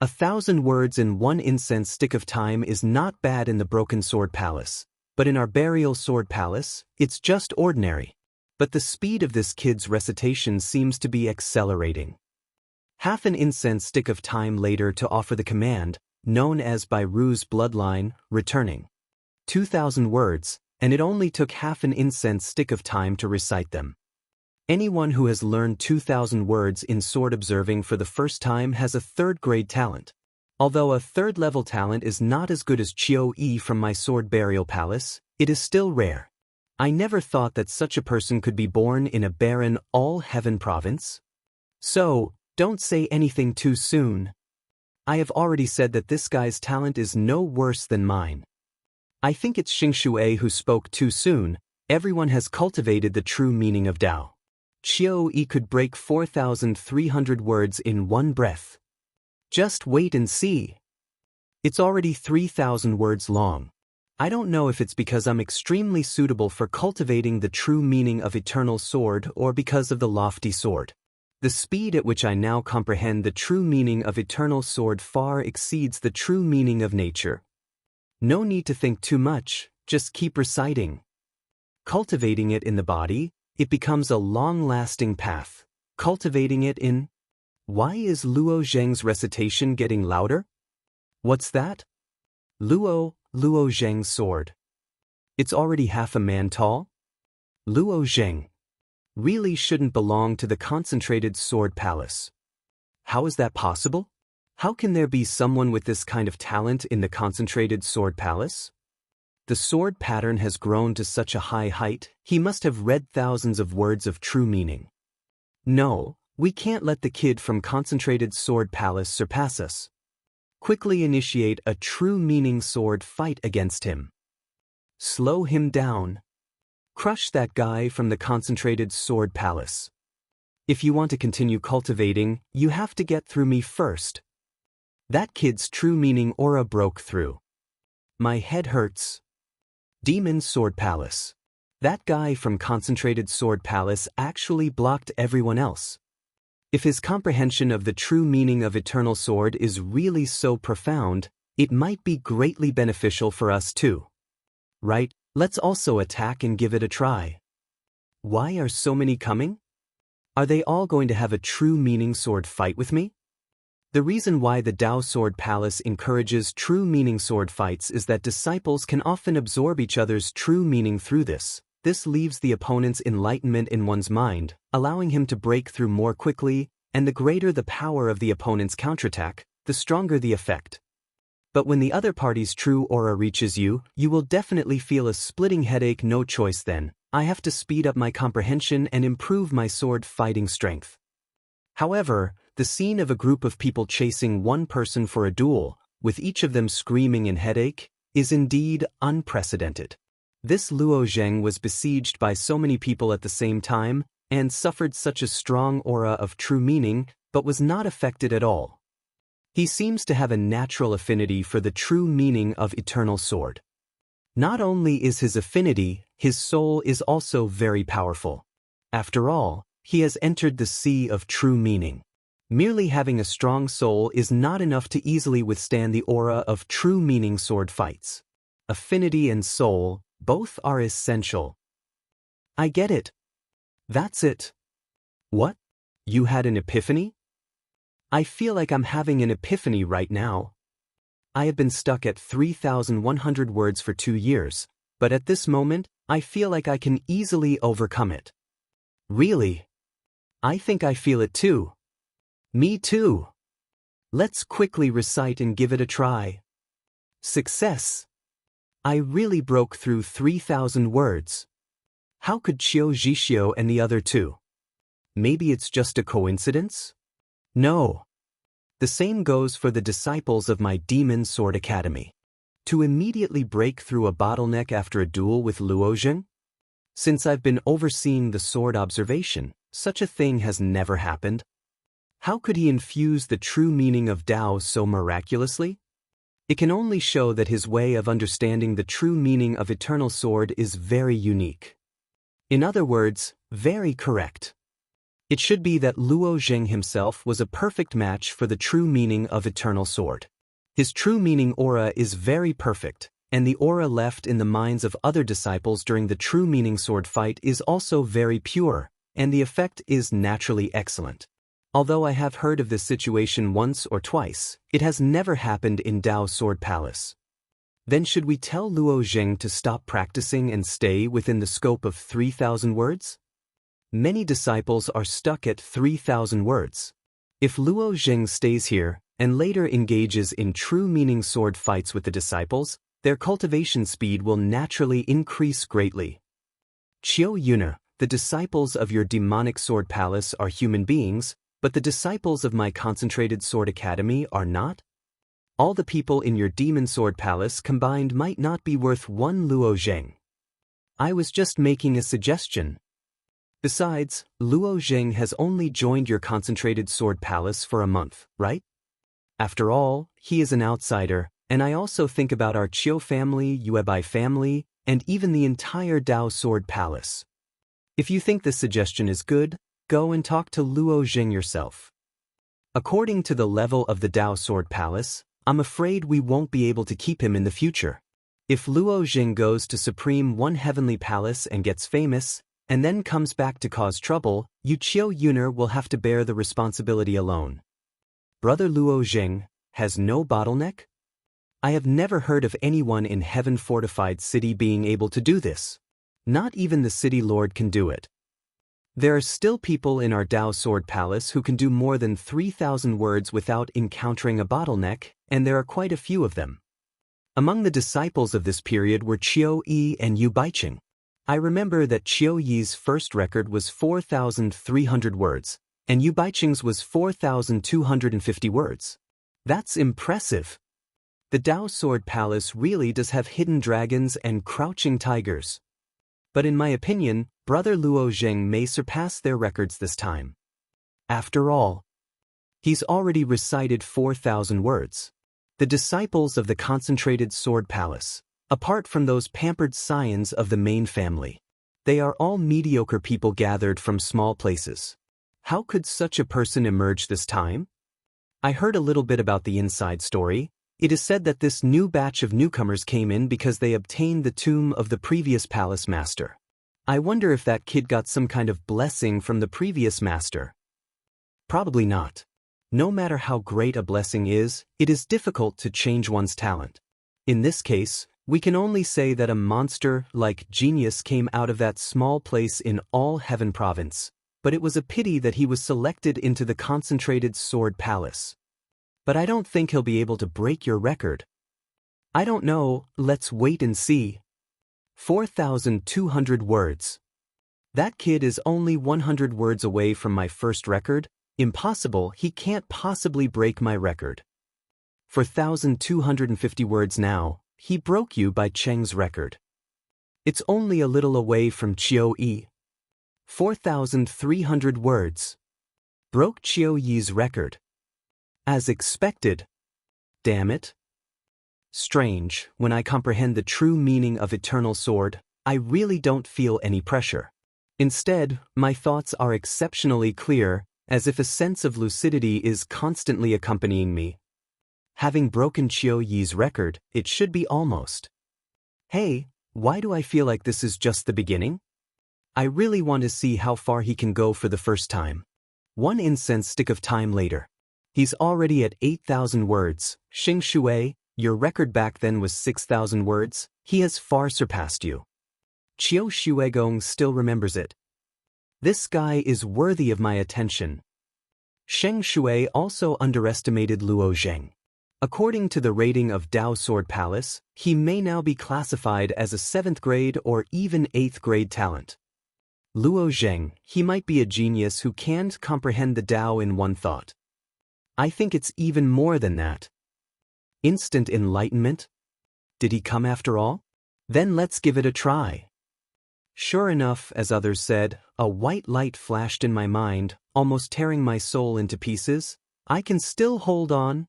1,000 words in one incense stick of time is not bad in the Broken Sword Palace, but in our Burial Sword Palace, it's just ordinary. But the speed of this kid's recitation seems to be accelerating. Half an incense stick of time later to offer the command, known as by Ru's bloodline, returning. 2,000 words, and it only took half an incense stick of time to recite them. Anyone who has learned 2,000 words in sword observing for the first time has a third-grade talent. Although a third-level talent is not as good as Qiu Yi from my sword burial palace, it is still rare. I never thought that such a person could be born in a barren, all-heaven province. So, don't say anything too soon. I have already said that this guy's talent is no worse than mine. I think it's Xing Shui who spoke too soon. Everyone has cultivated the true meaning of Tao. Qiu Yi could break 4,300 words in one breath. Just wait and see. It's already 3,000 words long. I don't know if it's because I'm extremely suitable for cultivating the true meaning of eternal sword or because of the lofty sword. The speed at which I now comprehend the true meaning of eternal sword far exceeds the true meaning of nature. No need to think too much, just keep reciting. Cultivating it in the body, it becomes a long-lasting path. Cultivating it in... Why is Luo Zheng's recitation getting louder? What's that? Luo Zheng's sword. It's already half a man tall? Luo Zheng really shouldn't belong to the concentrated sword palace. How is that possible? How can there be someone with this kind of talent in the concentrated sword palace? The sword pattern has grown to such a high height, he must have read thousands of words of true meaning. No, we can't let the kid from concentrated sword palace surpass us. Quickly initiate a true meaning sword fight against him. Slow him down. Crush that guy from the concentrated sword palace. If you want to continue cultivating, you have to get through me first. That kid's true meaning aura broke through. My head hurts. Demon Sword Palace. That guy from Concentrated Sword Palace actually blocked everyone else. If his comprehension of the true meaning of Eternal Sword is really so profound, it might be greatly beneficial for us too. Right, let's also attack and give it a try. Why are so many coming? Are they all going to have a true meaning sword fight with me? The reason why the Dao Sword Palace encourages true meaning sword fights is that disciples can often absorb each other's true meaning through this. This leaves the opponent's enlightenment in one's mind, allowing him to break through more quickly, and the greater the power of the opponent's counterattack, the stronger the effect. But when the other party's true aura reaches you, you will definitely feel a splitting headache. No choice then. I have to speed up my comprehension and improve my sword fighting strength. However, the scene of a group of people chasing one person for a duel, with each of them screaming in headache, is indeed unprecedented. This Luo Zheng was besieged by so many people at the same time, and suffered such a strong aura of true meaning, but was not affected at all. He seems to have a natural affinity for the true meaning of Eternal Sword. Not only is his affinity, his soul is also very powerful. After all, he has entered the sea of true meaning. Merely having a strong soul is not enough to easily withstand the aura of true meaning sword fights. Affinity and soul, both are essential. I get it. That's it. What? You had an epiphany? I feel like I'm having an epiphany right now. I have been stuck at 3,100 words for 2 years, but at this moment, I feel like I can easily overcome it. Really? I think I feel it too. Me too. Let's quickly recite and give it a try. Success. I really broke through 3,000 words. How could Qiu Zhixio and the other two? Maybe it's just a coincidence? No. The The same goes for the disciples of my Demon Sword Academy. To immediately break through a bottleneck after a duel with Luo Zheng? Since I've been overseeing the sword observation, such a thing has never happened. How could he infuse the true meaning of Tao so miraculously? It can only show that his way of understanding the true meaning of Eternal Sword is very unique. In other words, very correct. It should be that Luo Zheng himself was a perfect match for the true meaning of Eternal Sword. His true meaning aura is very perfect, and the aura left in the minds of other disciples during the true meaning sword fight is also very pure, and the effect is naturally excellent. Although I have heard of this situation once or twice, it has never happened in Dao Sword Palace. Then should we tell Luo Zheng to stop practicing and stay within the scope of 3,000 words? Many disciples are stuck at 3,000 words. If Luo Zheng stays here, and later engages in true meaning sword fights with the disciples, their cultivation speed will naturally increase greatly. Qiu Yuna, the disciples of your demonic sword palace are human beings, but the disciples of my concentrated sword academy are not? All the people in your demon sword palace combined might not be worth one Luo Zheng. I was just making a suggestion. Besides, Luo Zheng has only joined your concentrated sword palace for a month, right? After all, he is an outsider, and I also think about our Qiu family, Yuebai family, and even the entire Dao Sword Palace. If you think this suggestion is good, go and talk to Luo Zheng yourself. According to the level of the Dao Sword Palace, I'm afraid we won't be able to keep him in the future. If Luo Zheng goes to Supreme One Heavenly Palace and gets famous, and then comes back to cause trouble, you Qiu Yuner will have to bear the responsibility alone. Brother Luo Zheng has no bottleneck? I have never heard of anyone in heaven-fortified city being able to do this. Not even the city lord can do it. There are still people in our Dao Sword Palace who can do more than 3,000 words without encountering a bottleneck, and there are quite a few of them. Among the disciples of this period were Qiu Yi and Yu Baiqing. I remember that Qiu Yi's first record was 4,300 words, and Yu Baiqing's was 4,250 words. That's impressive. The Dao Sword Palace really does have hidden dragons and crouching tigers. But in my opinion, Brother Luo Zheng may surpass their records this time. After all, he's already recited 4,000 words. The disciples of the concentrated Sword Palace, apart from those pampered scions of the main family, they are all mediocre people gathered from small places. How could such a person emerge this time? I heard a little bit about the inside story. It is said that this new batch of newcomers came in because they obtained the tomb of the previous palace master. I wonder if that kid got some kind of blessing from the previous master. Probably not. No matter how great a blessing is, it is difficult to change one's talent. In this case, we can only say that a monster-like genius came out of that small place in all Heaven Province. But it was a pity that he was selected into the concentrated sword palace. But I don't think he'll be able to break your record. I don't know, let's wait and see. 4,200 words. That kid is only 100 words away from my first record. Impossible, he can't possibly break my record. For 1,250 words now, he broke you by Cheng's record. It's only a little away from Qiu Yi. 4,300 words. Broke Qiu Yi's record. As expected. Damn it. Strange, when I comprehend the true meaning of Eternal Sword, I really don't feel any pressure. Instead, my thoughts are exceptionally clear, as if a sense of lucidity is constantly accompanying me. Having broken Qiu Yi's record, it should be almost. Hey, why do I feel like this is just the beginning? I really want to see how far he can go for the first time. One incense stick of time later. He's already at 8,000 words. Xing Shui, your record back then was 6,000 words. He has far surpassed you. Qiu Shuigong still remembers it. This guy is worthy of my attention. Sheng Shui also underestimated Luo Zheng. According to the rating of Dao Sword Palace, he may now be classified as a 7th grade or even 8th grade talent. Luo Zheng, he might be a genius who can't comprehend the Tao in one thought. I think it's even more than that. Instant enlightenment? Did he come after all? Then let's give it a try. Sure enough, as others said, a white light flashed in my mind, almost tearing my soul into pieces. I can still hold on.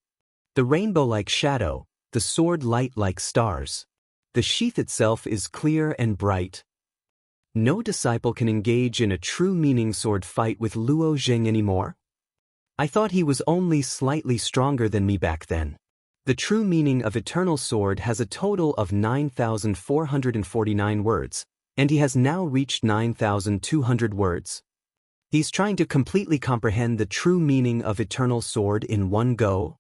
The rainbow-like shadow, the sword light like stars. The sheath itself is clear and bright. No disciple can engage in a true meaning sword fight with Luo Zheng anymore. I thought he was only slightly stronger than me back then. The true meaning of Eternal Sword has a total of 9,449 words, and he has now reached 9,200 words. He's trying to completely comprehend the true meaning of Eternal Sword in one go.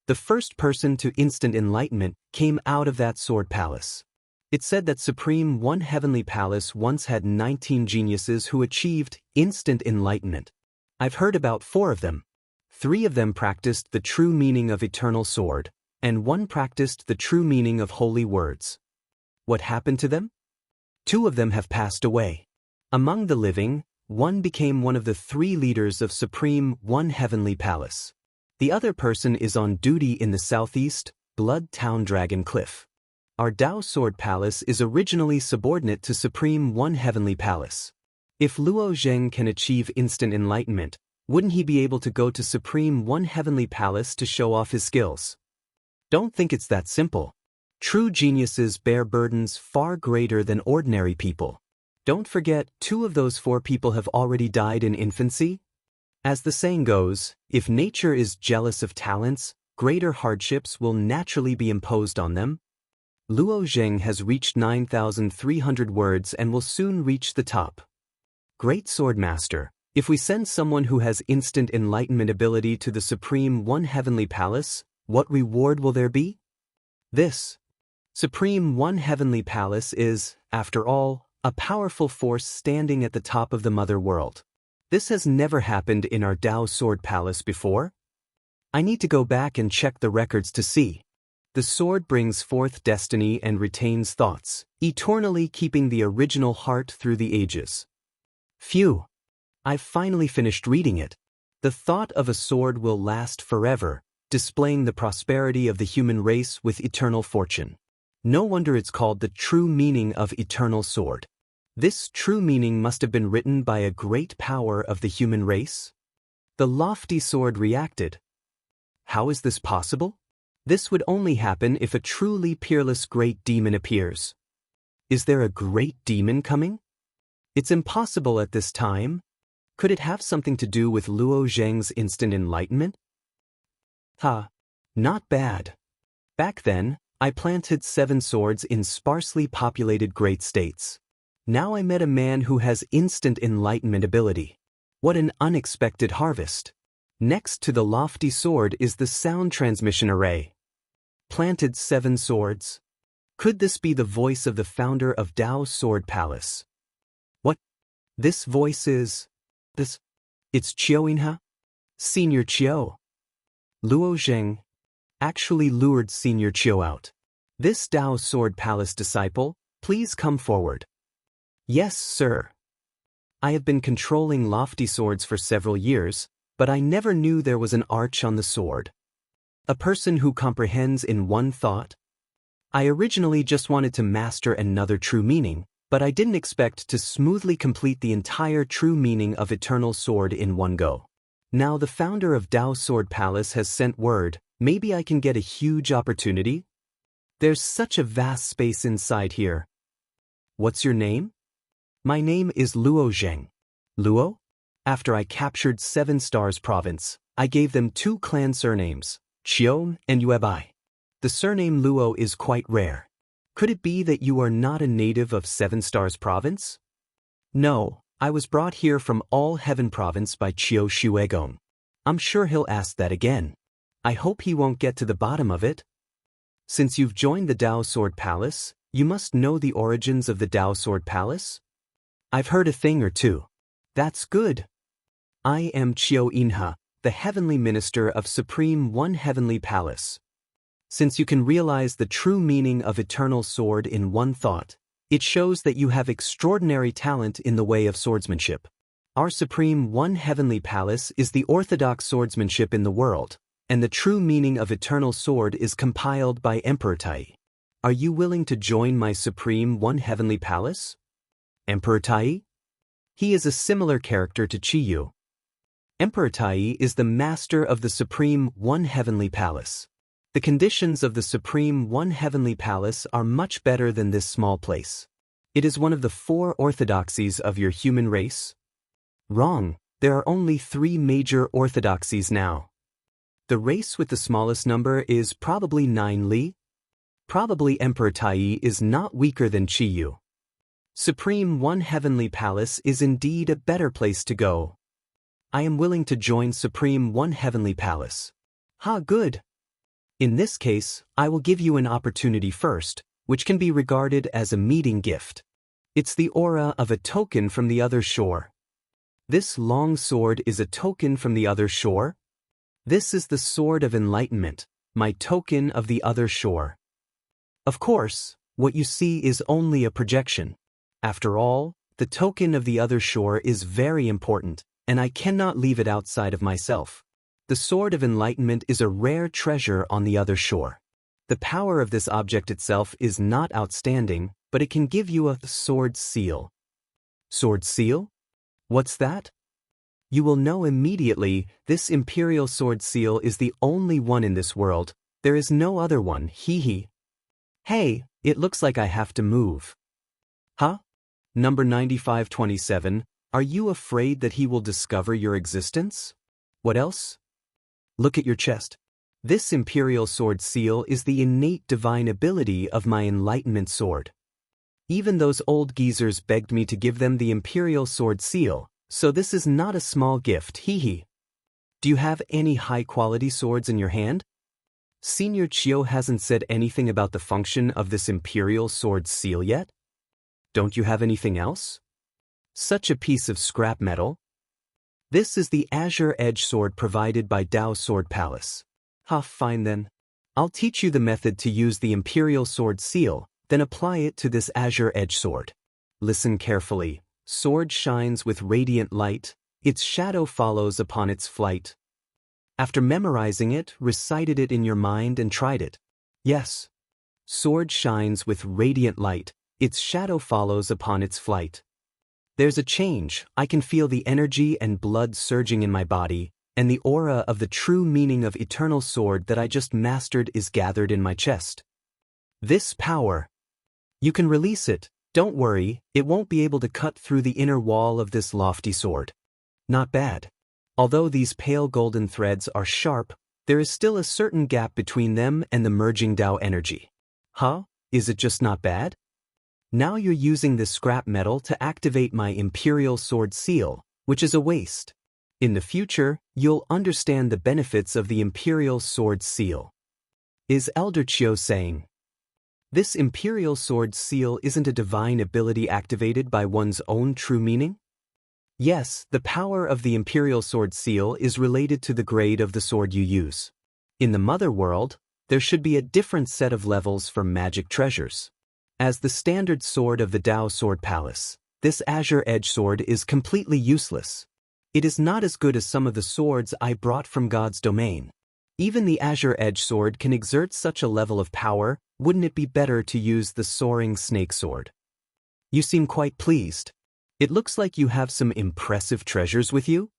The first person to instant enlightenment came out of that sword palace. It's said that Supreme One Heavenly Palace once had 19 geniuses who achieved instant enlightenment. I've heard about 4 of them. 3 of them practiced the true meaning of Eternal Sword, and 1 practiced the true meaning of holy words. What happened to them? 2 of them have passed away. Among the living, 1 became one of the 3 leaders of Supreme One Heavenly Palace. The other person is on duty in the southeast, Blood Town Dragon Cliff. Our Dao Sword Palace is originally subordinate to Supreme One Heavenly Palace. If Luo Zheng can achieve instant enlightenment, wouldn't he be able to go to Supreme One Heavenly Palace to show off his skills? Don't think it's that simple. True geniuses bear burdens far greater than ordinary people. Don't forget, 2 of those 4 people have already died in infancy. As the saying goes, if nature is jealous of talents, greater hardships will naturally be imposed on them. Luo Zheng has reached 9,300 words and will soon reach the top. Great Swordmaster, if we send someone who has instant enlightenment ability to the Supreme One Heavenly Palace, what reward will there be? This. Supreme One Heavenly Palace is, after all, a powerful force standing at the top of the Mother World. This has never happened in our Dao Sword Palace before. I need to go back and check the records to see. The sword brings forth destiny and retains thoughts, eternally keeping the original heart through the ages. Phew! I've finally finished reading it. The thought of a sword will last forever, displaying the prosperity of the human race with eternal fortune. No wonder it's called the true meaning of Eternal Sword. This true meaning must have been written by a great power of the human race. The lofty sword reacted. How is this possible? This would only happen if a truly peerless great demon appears. Is there a great demon coming? It's impossible at this time. Could it have something to do with Luo Zheng's instant enlightenment? Not bad. Back then, I planted 7 swords in sparsely populated great states. Now I met a man who has instant enlightenment ability. What an unexpected harvest. Next to the lofty sword is the sound transmission array. Planted 7 swords. Could this be the voice of the founder of Dao Sword Palace? What? This voice is... It's Qiao Inha? Senior Qiao. Luo Zheng actually lured Senior Qiao out. This Dao Sword Palace disciple, please come forward. Yes, sir. I have been controlling lofty swords for several years, but I never knew there was an arch on the sword. A person who comprehends in one thought? I originally just wanted to master another true meaning, but I didn't expect to smoothly complete the entire true meaning of Eternal Sword in one go. Now the founder of Dao Sword Palace has sent word, maybe I can get a huge opportunity? There's such a vast space inside here. What's your name? My name is Luo Zheng. Luo? After I captured 7 Stars Province, I gave them 2 clan surnames, Qiao and Yuebai. The surname Luo is quite rare. Could it be that you are not a native of 7 Stars Province? No, I was brought here from All Heaven Province by Qiao Shuegong. I'm sure he'll ask that again. I hope he won't get to the bottom of it. Since you've joined the Dao Sword Palace, you must know the origins of the Dao Sword Palace? I've heard a thing or two. That's good. I am Qiao Inha, the Heavenly Minister of Supreme One Heavenly Palace. Since you can realize the true meaning of Eternal Sword in one thought, it shows that you have extraordinary talent in the way of swordsmanship. Our Supreme One Heavenly Palace is the orthodox swordsmanship in the world, and the true meaning of Eternal Sword is compiled by Emperor Tai. Are you willing to join my Supreme One Heavenly Palace? Emperor Tai? He is a similar character to Chiyu. Emperor Tai is the master of the Supreme One Heavenly Palace. The conditions of the Supreme One Heavenly Palace are much better than this small place. It is one of the 4 orthodoxies of your human race. Wrong, there are only 3 major orthodoxies now. The race with the smallest number is probably 9 Li. Probably Emperor Tai is not weaker than Chiyu. Supreme One Heavenly Palace is indeed a better place to go. I am willing to join Supreme One Heavenly Palace. Ha, good. In this case, I will give you an opportunity first, which can be regarded as a meeting gift. It's the aura of a token from the other shore. This long sword is a token from the other shore? This is the sword of enlightenment, my token of the other shore. Of course, what you see is only a projection. After all, the token of the other shore is very important, and I cannot leave it outside of myself. The sword of enlightenment is a rare treasure on the other shore. The power of this object itself is not outstanding, but it can give you a sword seal. Sword seal? What's that? You will know immediately this imperial sword seal is the only one in this world. There is no other one, hee. Hey, it looks like I have to move. Huh? Number 9527, are you afraid that he will discover your existence? What else? Look at your chest. This imperial sword seal is the innate divine ability of my enlightenment sword. Even those old geezers begged me to give them the imperial sword seal, so this is not a small gift, hee. Do you have any high-quality swords in your hand? Senior Chiyo hasn't said anything about the function of this imperial sword seal yet? Don't you have anything else? Such a piece of scrap metal? This is the Azure Edge sword provided by Dao Sword Palace. Ha, fine then. I'll teach you the method to use the imperial sword seal, then apply it to this Azure Edge sword. Listen carefully. Sword shines with radiant light, its shadow follows upon its flight. After memorizing it, recited it in your mind and tried it. Yes. Sword shines with radiant light, its shadow follows upon its flight. There's a change. I can feel the energy and blood surging in my body, and the aura of the true meaning of Eternal Sword that I just mastered is gathered in my chest. This power. You can release it. Don't worry, it won't be able to cut through the inner wall of this lofty sword. Not bad. Although these pale golden threads are sharp, there is still a certain gap between them and the merging Tao energy. Huh? Is it just not bad? Now you're using this scrap metal to activate my Imperial Sword Seal, which is a waste. In the future, you'll understand the benefits of the Imperial Sword Seal. Is Elder Chiyo saying? This Imperial Sword Seal isn't a divine ability activated by one's own true meaning? Yes, the power of the Imperial Sword Seal is related to the grade of the sword you use. In the Mother World, there should be a different set of levels for magic treasures. As the standard sword of the Dao Sword Palace, this Azure Edge sword is completely useless. It is not as good as some of the swords I brought from God's domain. Even the Azure Edge sword can exert such a level of power, wouldn't it be better to use the soaring snake sword? You seem quite pleased. It looks like you have some impressive treasures with you?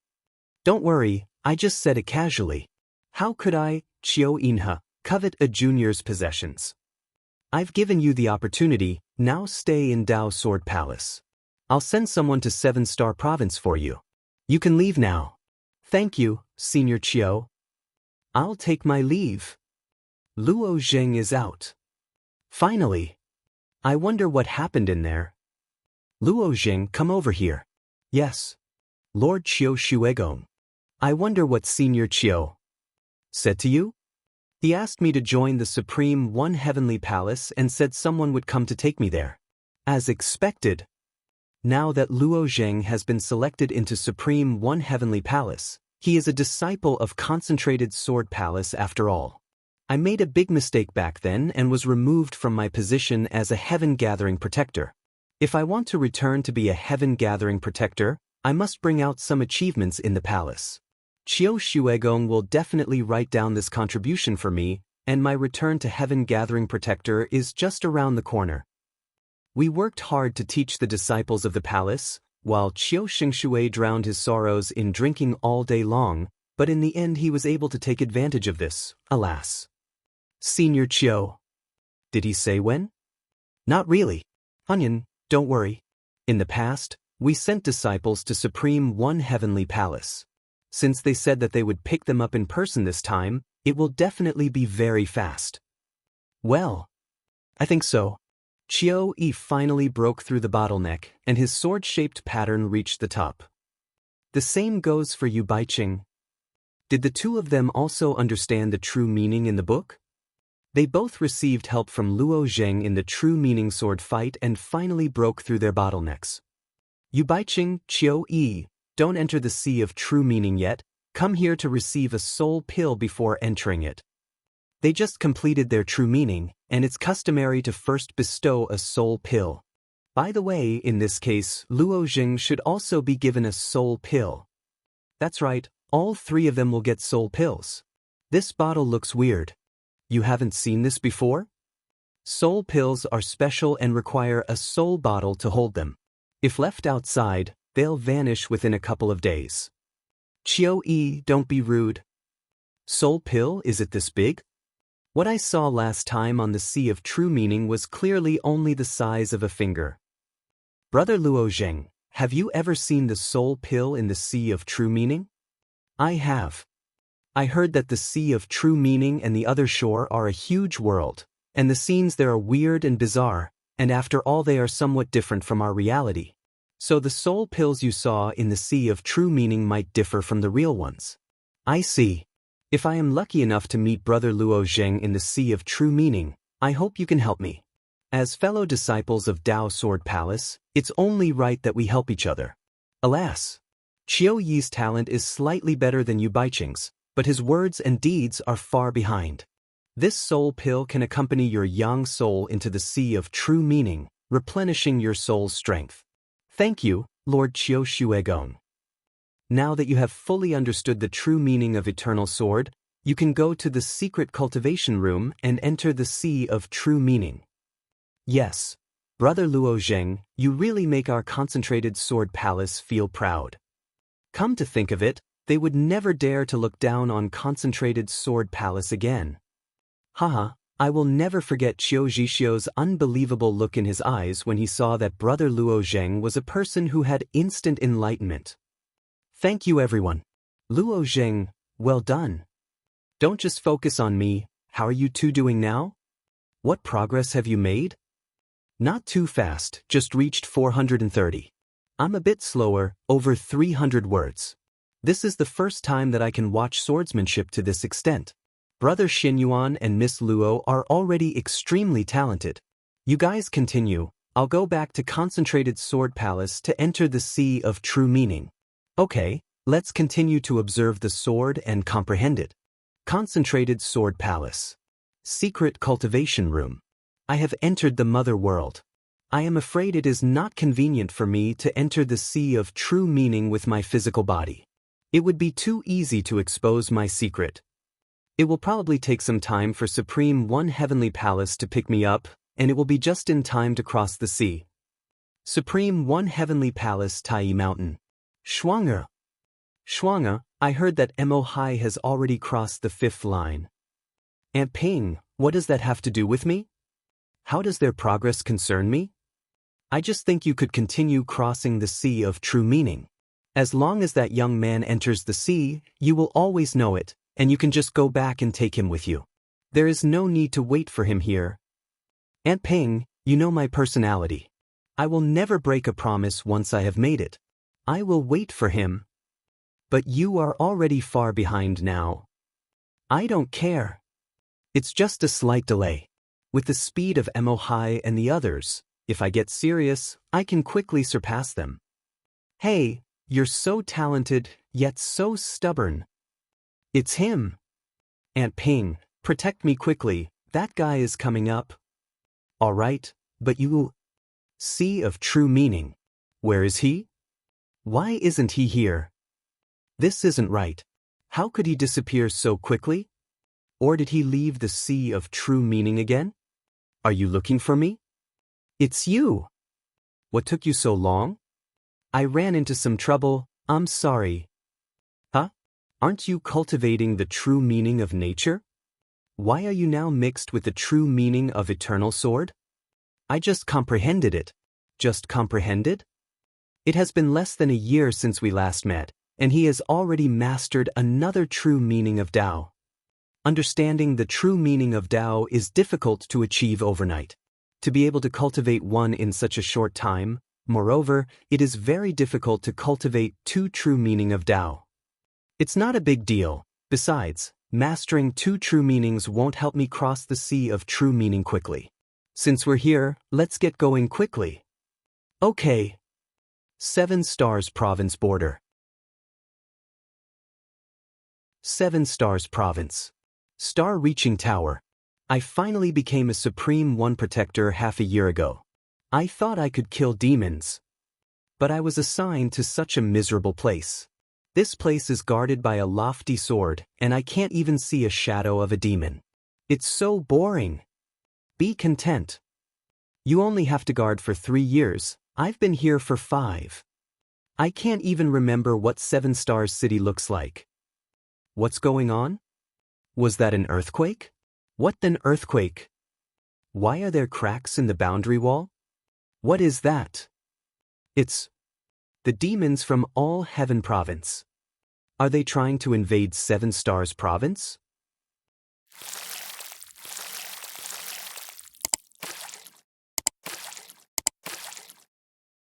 Don't worry, I just said it casually. How could I, Chiyo Inha, covet a junior's possessions? I've given you the opportunity, now stay in Dao Sword Palace. I'll send someone to 7-Star Province for you. You can leave now. Thank you, Senior Chiyo. I'll take my leave. Luo Zheng is out. Finally. I wonder what happened in there. Luo Zheng, come over here. Yes. Lord Chiyo Shuegong. I wonder what Senior Chiyo said to you? He asked me to join the Supreme One Heavenly Palace and said someone would come to take me there. As expected. Now that Luo Zheng has been selected into Supreme One Heavenly Palace, he is a disciple of Concentrated Sword Palace after all. I made a big mistake back then and was removed from my position as a Heaven Gathering Protector. If I want to return to be a Heaven Gathering Protector, I must bring out some achievements in the palace. Qiu Shuegong will definitely write down this contribution for me, and my return to Heaven Gathering Protector is just around the corner. We worked hard to teach the disciples of the palace, while Qiu Shingshui drowned his sorrows in drinking all day long, but in the end he was able to take advantage of this, alas. Senior Qiu. Did he say when? Not really. Onion, don't worry. In the past, we sent disciples to Supreme One Heavenly Palace. Since they said that they would pick them up in person this time, it will definitely be very fast. Well, I think so. Qiu Yi finally broke through the bottleneck, and his sword-shaped pattern reached the top. The same goes for Yu Baiqing. Did the two of them also understand the true meaning in the book? They both received help from Luo Zheng in the true meaning sword fight and finally broke through their bottlenecks. Yu Baiqing, Qiu Yi, don't enter the sea of true meaning yet, come here to receive a soul pill before entering it. They just completed their true meaning, and it's customary to first bestow a soul pill. By the way, in this case, Luo Zheng should also be given a soul pill. That's right, all three of them will get soul pills. This bottle looks weird. You haven't seen this before? Soul pills are special and require a soul bottle to hold them. If left outside, they'll vanish within a couple of days. Qiu Yi, don't be rude. Soul pill, is it this big? What I saw last time on the Sea of True Meaning was clearly only the size of a finger. Brother Luo Zheng, have you ever seen the soul pill in the Sea of True Meaning? I have. I heard that the Sea of True Meaning and the other shore are a huge world, and the scenes there are weird and bizarre, and after all they are somewhat different from our reality. So the soul pills you saw in the Sea of True Meaning might differ from the real ones. I see. If I am lucky enough to meet Brother Luo Zheng in the Sea of True Meaning, I hope you can help me. As fellow disciples of Dao Sword Palace, it's only right that we help each other. Alas, Qiu Yi's talent is slightly better than Yu Baiqing's, but his words and deeds are far behind. This soul pill can accompany your young soul into the Sea of True Meaning, replenishing your soul's strength. Thank you, Lord Qiu Shuegong. Now that you have fully understood the true meaning of Eternal Sword, you can go to the secret cultivation room and enter the Sea of True Meaning. Yes, Brother Luo Zheng, you really make our concentrated sword palace feel proud. Come to think of it, they would never dare to look down on concentrated sword palace again. Haha, I will never forget Qiu Zhixio's unbelievable look in his eyes when he saw that Brother Luo Zheng was a person who had instant enlightenment. Thank you everyone. Luo Zheng, well done. Don't just focus on me, how are you two doing now? What progress have you made? Not too fast, just reached 430. I'm a bit slower, over 300 words. This is the first time that I can watch swordsmanship to this extent. Brother Xinyuan and Miss Luo are already extremely talented. You guys continue, I'll go back to Concentrated Sword Palace to enter the Sea of True Meaning. Okay, let's continue to observe the sword and comprehend it. Concentrated Sword Palace. Secret Cultivation Room. I have entered the Mother World. I am afraid it is not convenient for me to enter the Sea of True Meaning with my physical body. It would be too easy to expose my secret. It will probably take some time for Supreme One Heavenly Palace to pick me up, and it will be just in time to cross the sea. Supreme One Heavenly Palace, Tai Mountain. Shuang'e. Shuang'e, I heard that Mo Hai has already crossed the 5th line. Aunt Ping, what does that have to do with me? How does their progress concern me? I just think you could continue crossing the Sea of True Meaning. As long as that young man enters the sea, you will always know it, and you can just go back and take him with you. There is no need to wait for him here. Aunt Ping, you know my personality. I will never break a promise once I have made it. I will wait for him. But you are already far behind now. I don't care. It's just a slight delay. With the speed of Mo Hai and the others, if I get serious, I can quickly surpass them. Hey, you're so talented, yet so stubborn. It's him. Aunt Ping, protect me quickly, that guy is coming up. All right, but you... Sea of True Meaning. Where is he? Why isn't he here? This isn't right. How could he disappear so quickly? Or did he leave the sea of true meaning again? Are you looking for me? It's you. What took you so long? I ran into some trouble, I'm sorry. Huh? Aren't you cultivating the true meaning of nature? Why are you now mixed with the true meaning of eternal sword? I just comprehended it. Just comprehended? It has been less than a year since we last met, and he has already mastered another true meaning of Tao. Understanding the true meaning of Tao is difficult to achieve overnight. To be able to cultivate one in such a short time, moreover, it is very difficult to cultivate two true meaning of Tao. It's not a big deal. Besides, mastering two true meanings won't help me cross the sea of true meaning quickly. Since we're here, let's get going quickly. Okay. 7 Stars Province Border. 7 Stars Province. Star-reaching tower. I finally became a Supreme One Protector half a year ago. I thought I could kill demons. But I was assigned to such a miserable place. This place is guarded by a lofty sword, and I can't even see a shadow of a demon. It's so boring. Be content. You only have to guard for 3 years. I've been here for 5. I can't even remember what 7 Stars City looks like. What's going on? Was that an earthquake? What an earthquake? Why are there cracks in the boundary wall? What is that? It's the demons from All Heaven Province. Are they trying to invade 7 Stars Province?